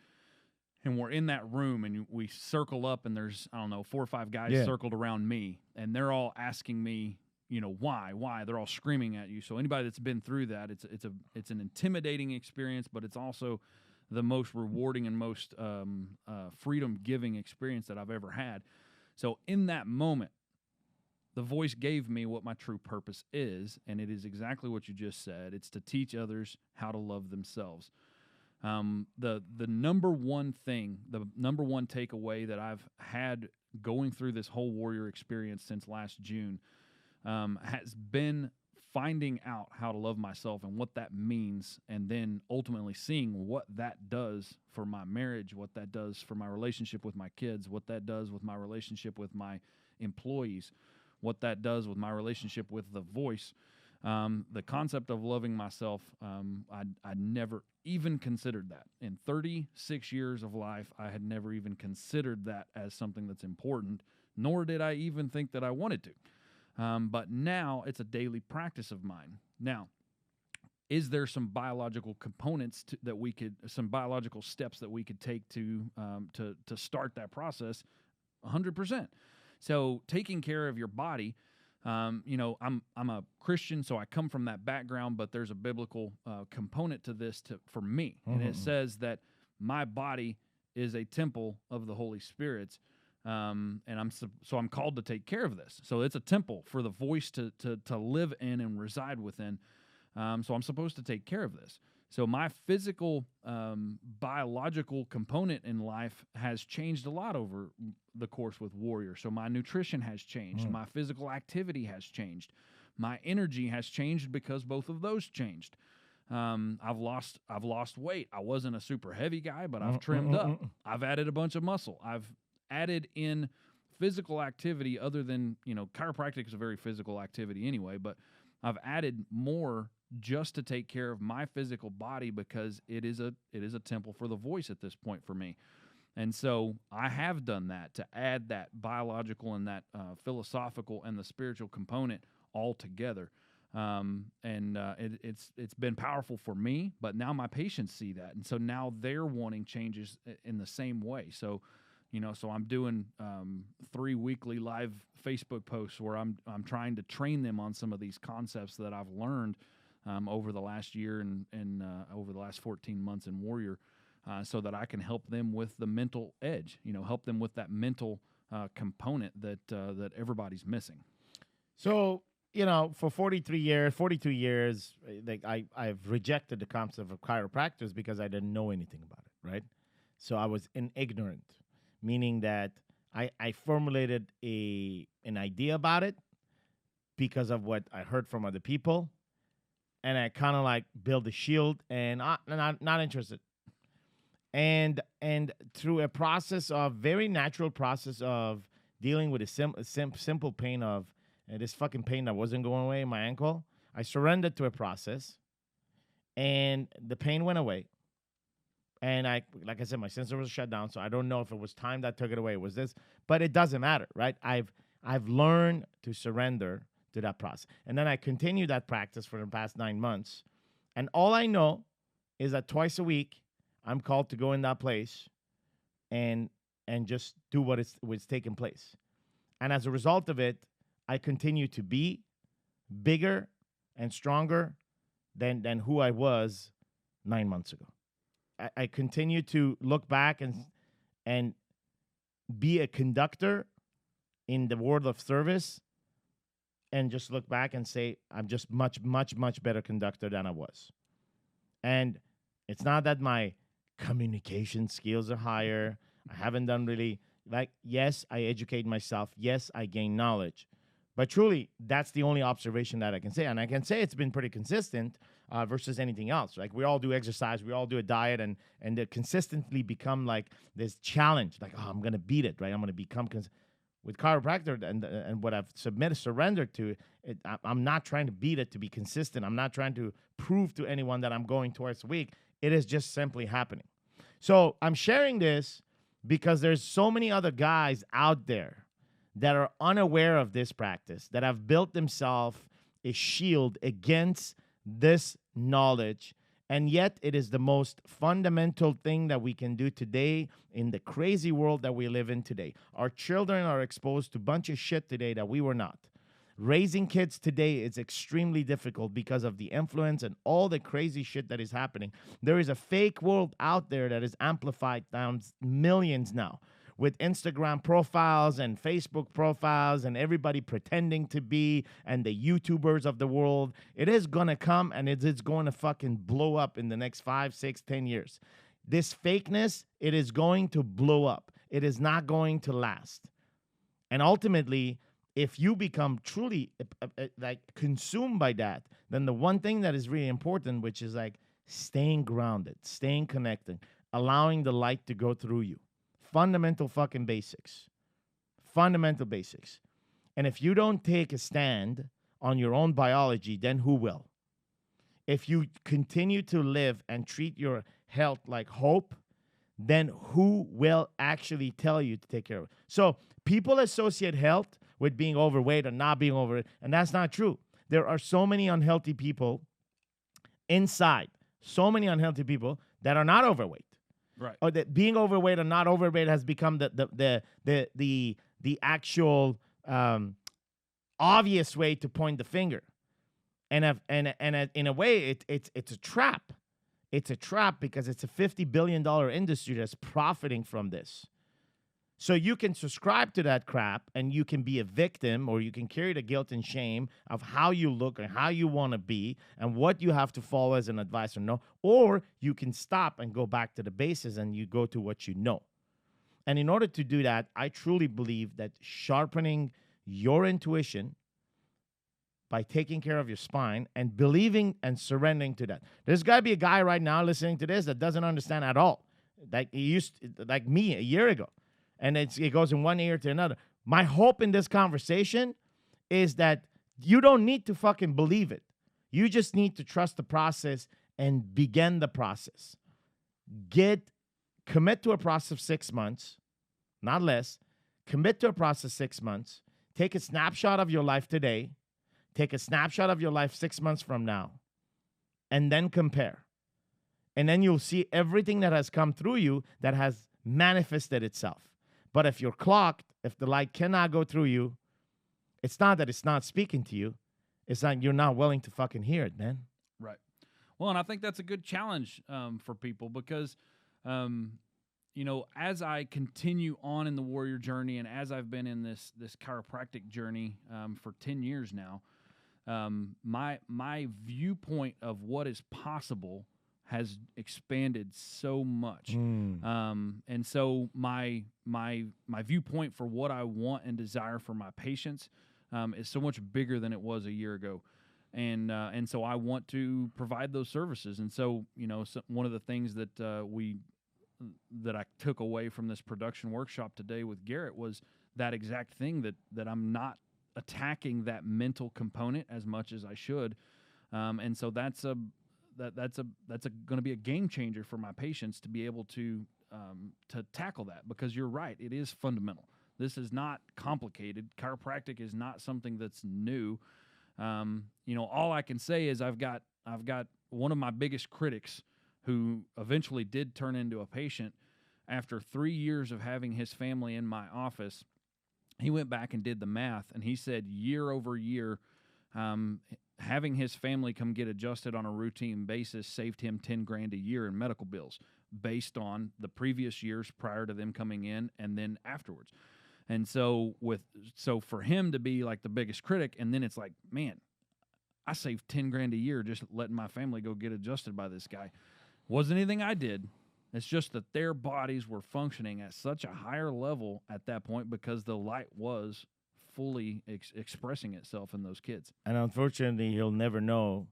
and we're in that room and we circle up, and there's 4 or 5 guys circled around me, and they're all asking me, why? They're all screaming at you. So anybody that's been through that, it's an intimidating experience, but it's also the most rewarding and most freedom-giving experience that I've ever had. So in that moment, the voice gave me what my true purpose is, and it is exactly what you just said. It's to teach others how to love themselves. The number one thing, the number one takeaway that I've had going through this whole warrior experience since last June has been finding out how to love myself and what that means, and then ultimately seeing what that does for my marriage, what that does for my relationship with my kids, what that does with my relationship with my employees, what that does with my relationship with the voice. The concept of loving myself, I never even considered that. In 36 years of life, I had never even considered that as something that's important, nor did I even think that I wanted to. But now it's a daily practice of mine. Now, is there some biological components some biological steps that we could take to start that process? 100%. So taking care of your body, I'm a Christian, so I come from that background, but there's a biblical component to this for me. Mm-hmm. And it says that my body is a temple of the Holy Spirit. And I'm called to take care of this. So it's a temple for the voice to live in and reside within. So I'm supposed to take care of this. So my physical, biological component in life has changed a lot over the course with Warrior. So my nutrition has changed. My physical activity has changed. My energy has changed because both of those changed. I've lost weight. I wasn't a super heavy guy, but I've trimmed up. I've added a bunch of muscle. I've added in physical activity other than, chiropractic is a very physical activity anyway, but I've added more just to take care of my physical body because it is a temple for the voice at this point for me. And so I have done that to add that biological and that philosophical and the spiritual component all together. It's been powerful for me, but now my patients see that. And so now they're wanting changes in the same way. So so I'm doing 3 weekly live Facebook posts where I'm trying to train them on some of these concepts that I've learned over the last year and over the last 14 months in Warrior, so that I can help them with the mental edge. Help them with that mental component that everybody's missing. So for 42 years, like I've rejected the concept of chiropractors because I didn't know anything about it, right? So I was ignorant. Meaning that I formulated an idea about it because of what I heard from other people, and I kind of like build a shield, and I'm not interested. And through a very natural process of dealing with a simple pain of this fucking pain that wasn't going away in my ankle, I surrendered to a process, and the pain went away. And like I said, my sensor was shut down, so I don't know if it was time that took it away. It was this, but it doesn't matter, right? I've learned to surrender to that process, and then I continue that practice for the past 9 months. And all I know is that twice a week, I'm called to go in that place, and just do what's taking place. And as a result of it, I continue to be bigger and stronger than who I was 9 months ago. I continue to look back and be a conductor in the world of service, and just look back and say, I'm just much, much, much better conductor than I was. And it's not that my communication skills are higher. I haven't done really, yes, I educate myself. Yes, I gain knowledge. But truly, that's the only observation that I can say. And I can say it's been pretty consistent versus anything else. Like, we all do exercise, we all do a diet, and they consistently become like this challenge. Like, I'm going to beat it, right? I'm going to become with chiropractor and what I've surrendered to it. I'm not trying to beat it to be consistent. I'm not trying to prove to anyone that I'm going twice a week. It is just simply happening. So I'm sharing this because there's so many other guys out there that are unaware of this practice, that have built themselves a shield against this knowledge. And yet it is the most fundamental thing that we can do today in the crazy world that we live in today. Our children are exposed to a bunch of shit today that we were not. Raising kids today is extremely difficult because of the influence and all the crazy shit that is happening. There is a fake world out there that is amplified down millions now, with Instagram profiles and Facebook profiles and everybody pretending to be and the YouTubers of the world. It is going to come and it's going to fucking blow up in the next 5, 6, 10 years. This fakeness, it is going to blow up. It is not going to last. And ultimately, if you become truly like consumed by that, then the one thing that is really important, which is like staying grounded, staying connected, allowing the light to go through you. Fundamental fucking basics. Fundamental basics. And if you don't take a stand on your own biology, then who will? If you continue to live and treat your health like hope, then who will actually tell you to take care of it? So people associate health with being overweight or not being overweight, and that's not true. There are so many unhealthy people inside, so many unhealthy people that are not overweight. Right. Or that being overweight or not overweight has become the actual obvious way to point the finger. And in a way, it's a trap. It's a trap because it's a $50 billion industry that's profiting from this. So you can subscribe to that crap and you can be a victim, or you can carry the guilt and shame of how you look and how you want to be and what you have to follow as an advisor. No, or you can stop and go back to the basis and you go to what you know. And in order to do that, I truly believe that sharpening your intuition by taking care of your spine and believing and surrendering to that. There's got to be a guy right now listening to this that doesn't understand at all. Like he used, like me a year ago. And it goes in one ear to another. My hope in this conversation is that you don't need to fucking believe it. You just need to trust the process and begin the process. Commit to a process of 6 months, not less. Commit to a process 6 months. Take a snapshot of your life today. Take a snapshot of your life 6 months from now. And then compare. And then you'll see everything that has come through you that has manifested itself. But if you're clocked, if the light cannot go through you, it's not that it's not speaking to you. It's not you're not willing to fucking hear it, man. Right. Well, and I think that's a good challenge for people because, as I continue on in the warrior journey and as I've been in this chiropractic journey for 10 years now, my viewpoint of what is possible has expanded so much. And so my viewpoint for what I want and desire for my patients is so much bigger than it was a year ago. And so I want to provide those services. And so, one of the things that I took away from this production workshop today with Garrett was that exact thing that I'm not attacking that mental component as much as I should. And so that's going to be a game changer for my patients to be able to tackle that, because you're right, it is fundamental. This is not complicated. Chiropractic is not something that's new. All I can say is I've got one of my biggest critics who eventually did turn into a patient after 3 years of having his family in my office. He went back and did the math, and he said year over year, having his family come get adjusted on a routine basis saved him $10,000 a year in medical bills based on the previous years prior to them coming in and then afterwards. And so for him to be like the biggest critic, and then it's like, man, I saved $10,000 a year just letting my family go get adjusted by this guy. Wasn't anything I did. It's just that their bodies were functioning at such a higher level at that point because the light was fully expressing itself in those kids. And unfortunately, he'll never know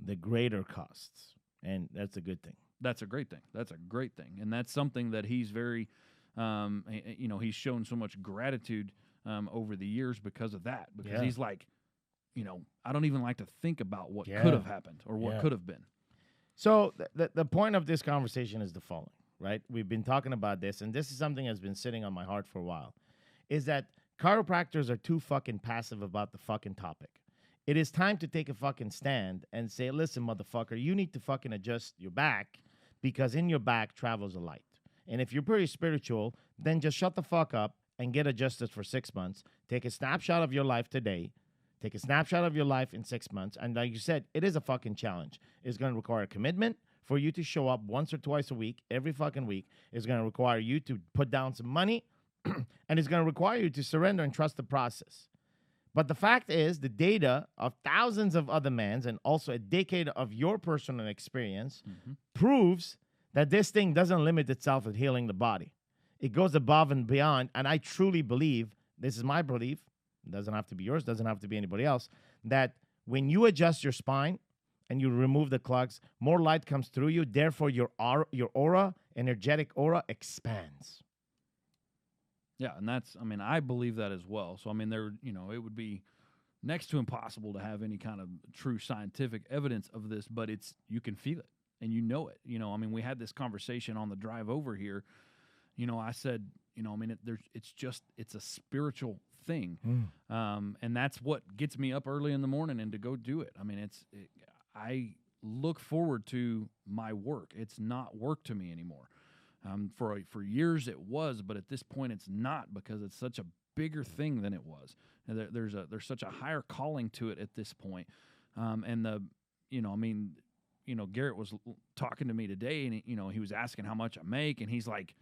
the greater costs. And that's a good thing. That's a great thing. That's a great thing. And that's something that he's very, he's shown so much gratitude over the years because of that. Because he's like, I don't even like to think about what could have happened or what could have been. So the point of this conversation is the following, right? We've been talking about this, and this is something that's been sitting on my heart for a while, is that chiropractors are too fucking passive about the fucking topic. It is time to take a fucking stand and say, listen, motherfucker, you need to fucking adjust your back because in your back travels a light. And if you're pretty spiritual, then just shut the fuck up and get adjusted for 6 months. Take a snapshot of your life today. Take a snapshot of your life in 6 months. And like you said, it is a fucking challenge. It's going to require a commitment for you to show up once or twice a week, every fucking week. It's going to require you to put down some money. and it's going to require you to surrender and trust the process. But the fact is, the data of thousands of other men's and also a decade of your personal experience proves that this thing doesn't limit itself at healing the body. It goes above and beyond. And I truly believe, this is my belief, it doesn't have to be yours, doesn't have to be anybody else, that when you adjust your spine and you remove the clogs, more light comes through you. Therefore, your aura, energetic aura, expands. Yeah, and that's, I mean, I believe that as well. So, I mean, it would be next to impossible to have any kind of true scientific evidence of this, but you can feel it and you know it. I mean, we had this conversation on the drive over here. I said, I mean, it's a spiritual thing. And that's what gets me up early in the morning and to go do it. I mean, I look forward to my work. It's not work to me anymore. For years it was, but at this point it's not, because it's such a bigger thing than it was. And there's such a higher calling to it at this point. Garrett was talking to me today, and he was asking how much I make, and he's like,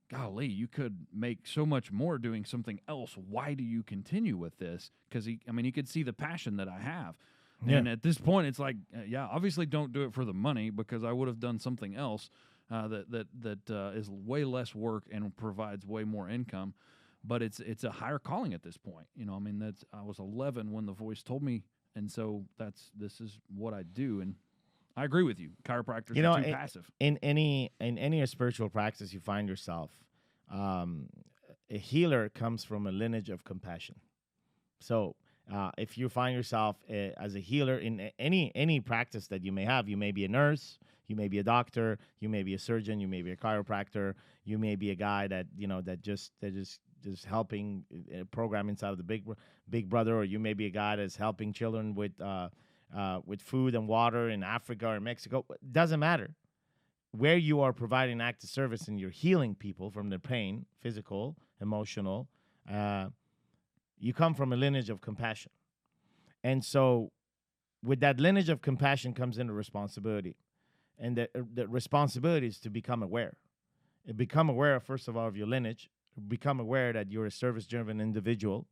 golly, you could make so much more doing something else. Why do you continue with this? Because he could see the passion that I have. Yeah. And at this point, it's like, obviously don't do it for the money, because I would have done something else that is way less work and provides way more income. But it's a higher calling at this point. I was 11 when the voice told me, and so this is what I do. And I agree with you. Chiropractors are too passive. In any spiritual practice you find yourself, a healer comes from a lineage of compassion. So if you find yourself as a healer in any practice that you may have, you may be a nurse, you may be a doctor, you may be a surgeon, you may be a chiropractor, you may be a guy that just helping a program inside of the Big Brother, or you may be a guy that's helping children with food and water in Africa or Mexico. It doesn't matter. Where you are providing active service and you're healing people from their pain, physical, emotional, you come from a lineage of compassion. And so with that lineage of compassion comes in the responsibility. And the responsibility is to become aware. Become aware, first of all, of your lineage. Become aware that you're a service-driven individual.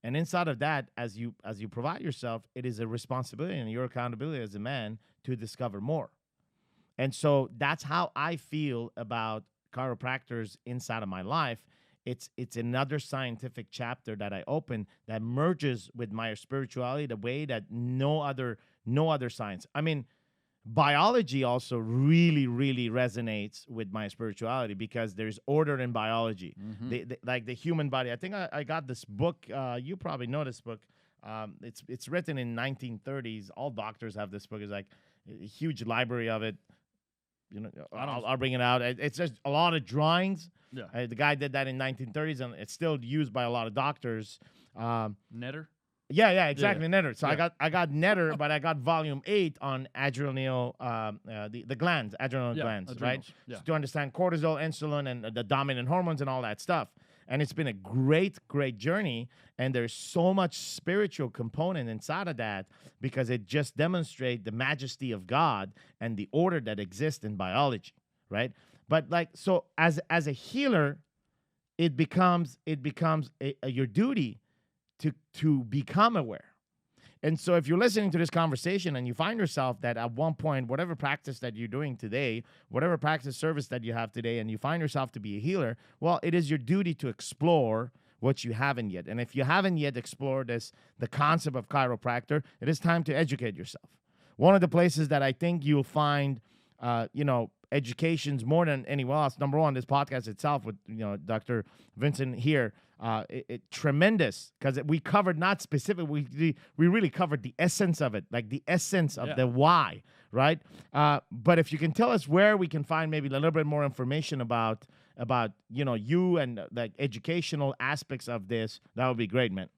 And inside of that, as you provide yourself, it is a responsibility and your accountability as a man to discover more. And so that's how I feel about chiropractors inside of my life. It's another scientific chapter that I open that merges with my spirituality the way that no other science. I mean, biology also really, really resonates with my spirituality, because there's order in biology. Like the human body. I think I got this book. You probably know this book. It's written in 1930s. All doctors have this book. It's like a huge library of it. I'll bring it out. It's just a lot of drawings. Yeah. The guy did that in 1930s, and it's still used by a lot of doctors. Netter? Yeah, exactly, yeah. Netter. So yeah. I got Netter, but I got volume 8 on adrenal, the glands, adrenal glands, adrenals, right? Yeah. So to understand cortisol, insulin, and the dominant hormones and all that stuff. And it's been a great, great journey. And there's so much spiritual component inside of that, because it just demonstrates the majesty of God and the order that exists in biology, right? But so as a healer, it becomes your duty to become aware. And so if you're listening to this conversation and you find yourself that at one point, whatever practice that you're doing today, whatever practice service that you have today, and you find yourself to be a healer, well, it is your duty to explore what you haven't yet. And if you haven't yet explored the concept of chiropractor, it is time to educate yourself. One of the places that I think you'll find, education's more than anywhere else. Number one, this podcast itself with Dr. Vincent here, tremendous, because we covered not specific. We really covered the essence of it, like the essence of the why, right? But if you can tell us where we can find maybe a little bit more information about you and like educational aspects of this, that would be great, man.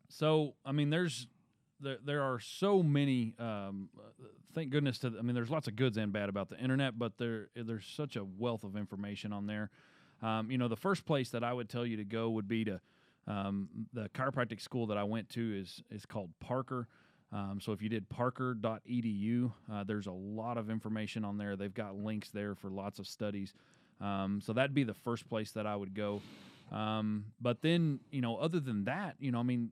So I mean, there are so many. Thank goodness there's lots of goods and bad about the internet, but there's such a wealth of information on there. The first place that I would tell you to go would be to the chiropractic school that I went to is called Parker. So if you did parker.edu, there's a lot of information on there. They've got links there for lots of studies. So that'd be the first place that I would go. But then, other than that, I mean,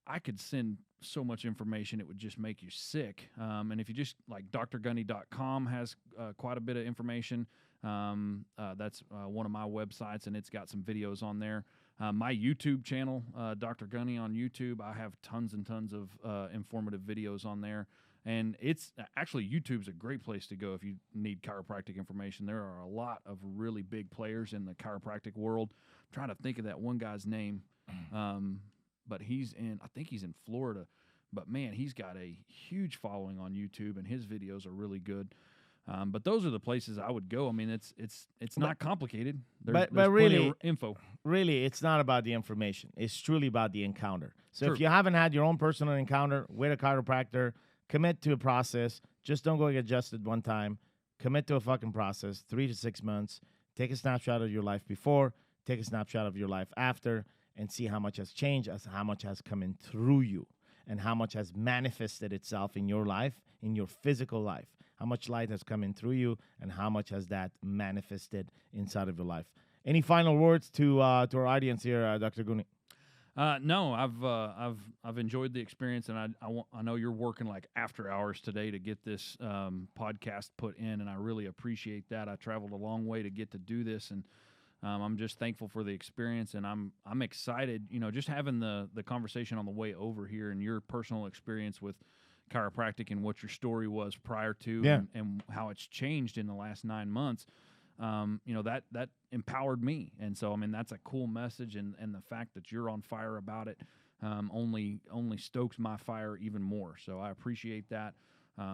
I could send so much information, it would just make you sick. And if you just like drgunny.com has quite a bit of information. That's one of my websites, and it's got some videos on there. My YouTube channel, Dr. Gunny on YouTube, I have tons and tons of informative videos on there. And it's actually, YouTube's a great place to go if you need chiropractic information. There are a lot of really big players in the chiropractic world. I'm trying to think of that one guy's name, but I think he's in Florida. But man, he's got a huge following on YouTube, and his videos are really good. But those are the places I would go. I mean, it's not complicated. There's really, plenty of info. Really, it's not about the information. It's truly about the encounter. So True. if you haven't had your own personal encounter with a chiropractor, commit to a process. Just don't go get adjusted one time. Commit to a fucking process, 3 to 6 months. Take a snapshot of your life before. Take a snapshot of your life after, and see how much has changed, as how much has come in through you, and how much has manifested itself in your life, in your physical life. How much light has come in through you, and how much has that manifested inside of your life. Any final words to our audience here, Dr. Guni? No, I've enjoyed the experience, and I know you're working like after hours today to get this podcast put in, and I really appreciate that. I traveled a long way to get to do this, and I'm just thankful for the experience, and I'm excited. Just having the conversation on the way over here, and your personal experience with chiropractic and what your story was prior to, and how it's changed in the last 9 months. That empowered me. And so, I mean, that's a cool message. And the fact that you're on fire about it only stokes my fire even more. So I appreciate that.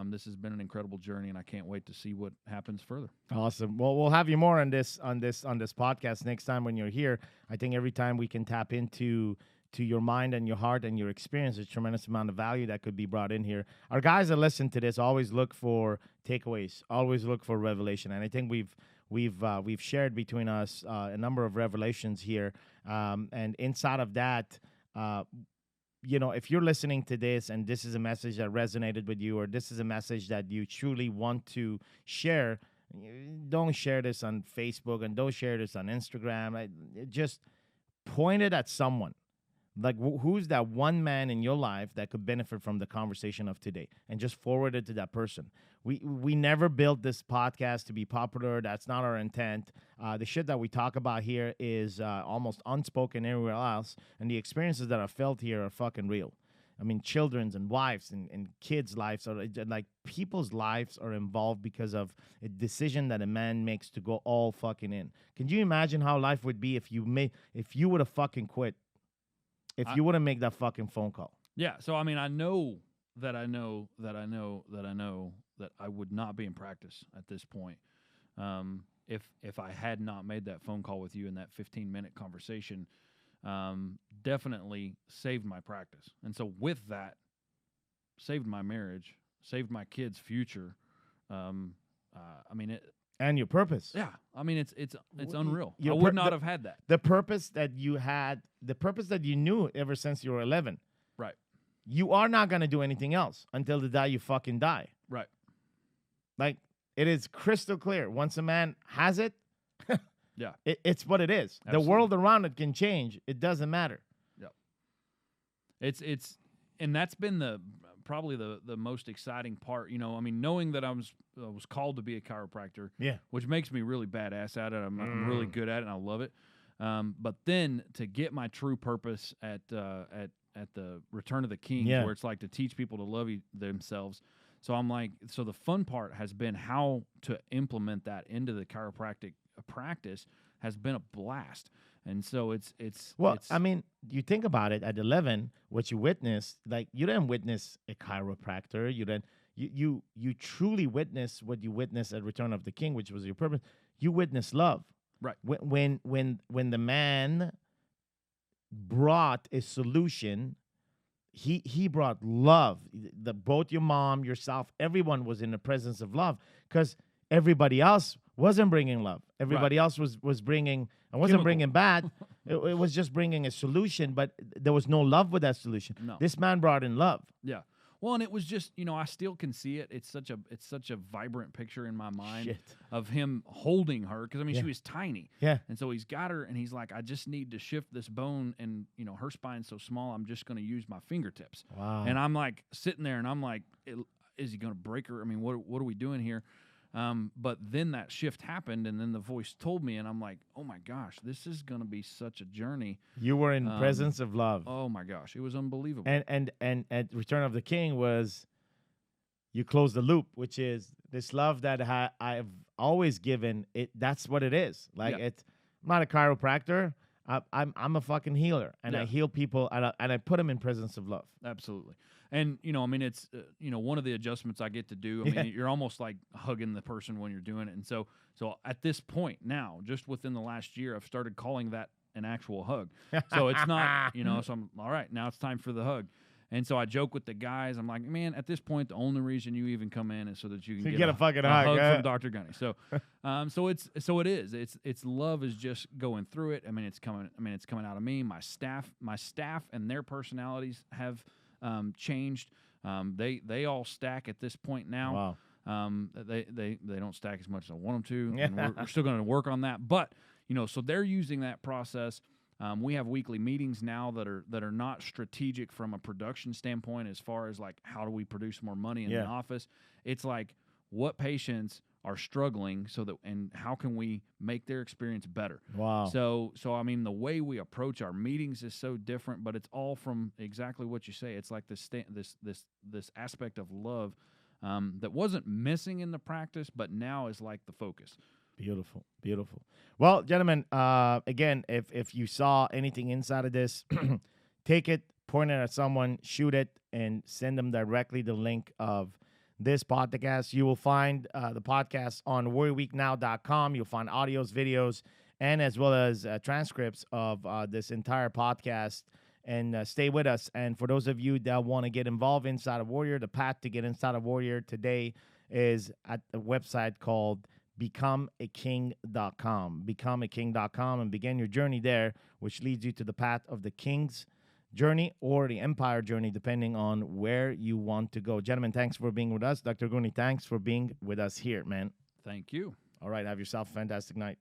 This has been an incredible journey, and I can't wait to see what happens further. Awesome. Well, we'll have you more on this podcast next time when you're here. I think every time we can tap into your mind and your heart and your experience, a tremendous amount of value that could be brought in here. Our guys that listen to this always look for takeaways, always look for revelation. And I think we've shared between us a number of revelations here. And inside of that, if you're listening to this and this is a message that resonated with you, or this is a message that you truly want to share, don't share this on Facebook and don't share this on Instagram. Just point it at someone. Like, who's that one man in your life that could benefit from the conversation of today, and just forward it to that person. We never built this podcast to be popular. That's not our intent. The shit that we talk about here is almost unspoken everywhere else, and the experiences that are felt here are fucking real. I mean, children's and wives and kids' lives are like, people's lives are involved because of a decision that a man makes to go all fucking in. Can you imagine how life would be if you would have fucking quit? If you wouldn't make that fucking phone call. Yeah. So, I mean, I know that I would not be in practice at this point. If I had not made that phone call with you in that 15-minute conversation, definitely saved my practice. And so with that, saved my marriage, saved my kids' future. And your purpose. Yeah. I mean, it's unreal. I would not have had that. The purpose that you had, the purpose that you knew ever since you were 11. Right. You are not going to do anything else until the day you fucking die. Right. Like, it is crystal clear. Once a man has it, yeah, it's what it is. Absolutely. The world around it can change. It doesn't matter. Yeah. And that's been probably the most exciting part, I mean, knowing that I was called to be a chiropractor, which makes me really badass at it. I'm really good at it, and I love it. But then to get my true purpose at the Return of the King, where it's like to teach people to love themselves. So I'm like, so the fun part has been how to implement that into the chiropractic practice has been a blast. And so I mean, you think about it, at 11, what you witnessed, like, you didn't witness a chiropractor. You truly witnessed what you witnessed at Return of the King, which was your purpose. You witnessed love. Right. When the man brought a solution, he brought love. Both your mom, yourself, everyone was in the presence of love, because everybody else wasn't bringing love. Everybody else was bringing, and wasn't bringing bad. it was just bringing a solution, but there was no love with that solution. No. This man brought in love. Yeah. Well, and it was just, I still can see it. It's such a vibrant picture in my mind Shit. of him holding her, because I mean, Yeah. she was tiny. Yeah. And so he's got her, and he's like, I just need to shift this bone, and her spine's so small, I'm just going to use my fingertips. Wow. And I'm like sitting there, and I'm like, is he going to break her? I mean, what are we doing here? But then that shift happened, and then the voice told me, and I'm like, oh my gosh, this is going to be such a journey. You were in presence of love. Oh my gosh, it was unbelievable. And Return of the King was, you close the loop, which is this love that I've always given. That's what it is. Like, Yeah. I'm not a chiropractor. I'm a fucking healer, and I Yeah. heal people, and I put them in presence of love. Absolutely. And, I mean, it's, one of the adjustments I get to do, I mean, you're almost like hugging the person when you're doing it. And so at this point now, just within the last year, I've started calling that an actual hug. So it's not, so I'm, all right, now it's time for the hug. And so I joke with the guys. I'm like, man, at this point, the only reason you even come in is so that you can get a fucking hug from Dr. Gunny. So, it is. It's love is just going through it. I mean, it's coming out of me. My staff and their personalities have changed. They all stack at this point now. Wow. They don't stack as much as I want them to, and we're still going to work on that. But so they're using that process. We have weekly meetings now that are not strategic from a production standpoint, as far as like how do we produce more money in the office. It's like, what patients are struggling, and how can we make their experience better? Wow. So I mean, the way we approach our meetings is so different, but it's all from exactly what you say. It's like this aspect of love that wasn't missing in the practice, but now is like the focus. Beautiful, beautiful. Well, gentlemen, again, if you saw anything inside of this, take it, point it at someone, shoot it, and send them directly the link of this podcast. You will find the podcast on warriorweeknow.com. You'll find audios, videos, and as well as transcripts of this entire podcast. And stay with us. And for those of you that want to get involved inside of Warrior, the path to get inside of Warrior today is at a website called becomeaking.com. Becomeaking.com, and begin your journey there, which leads you to the path of the King's journey or the Empire journey, depending on where you want to go. Gentlemen, thanks for being with us. Dr. Gurney, thanks for being with us here, man. Thank you. All right, have yourself a fantastic night.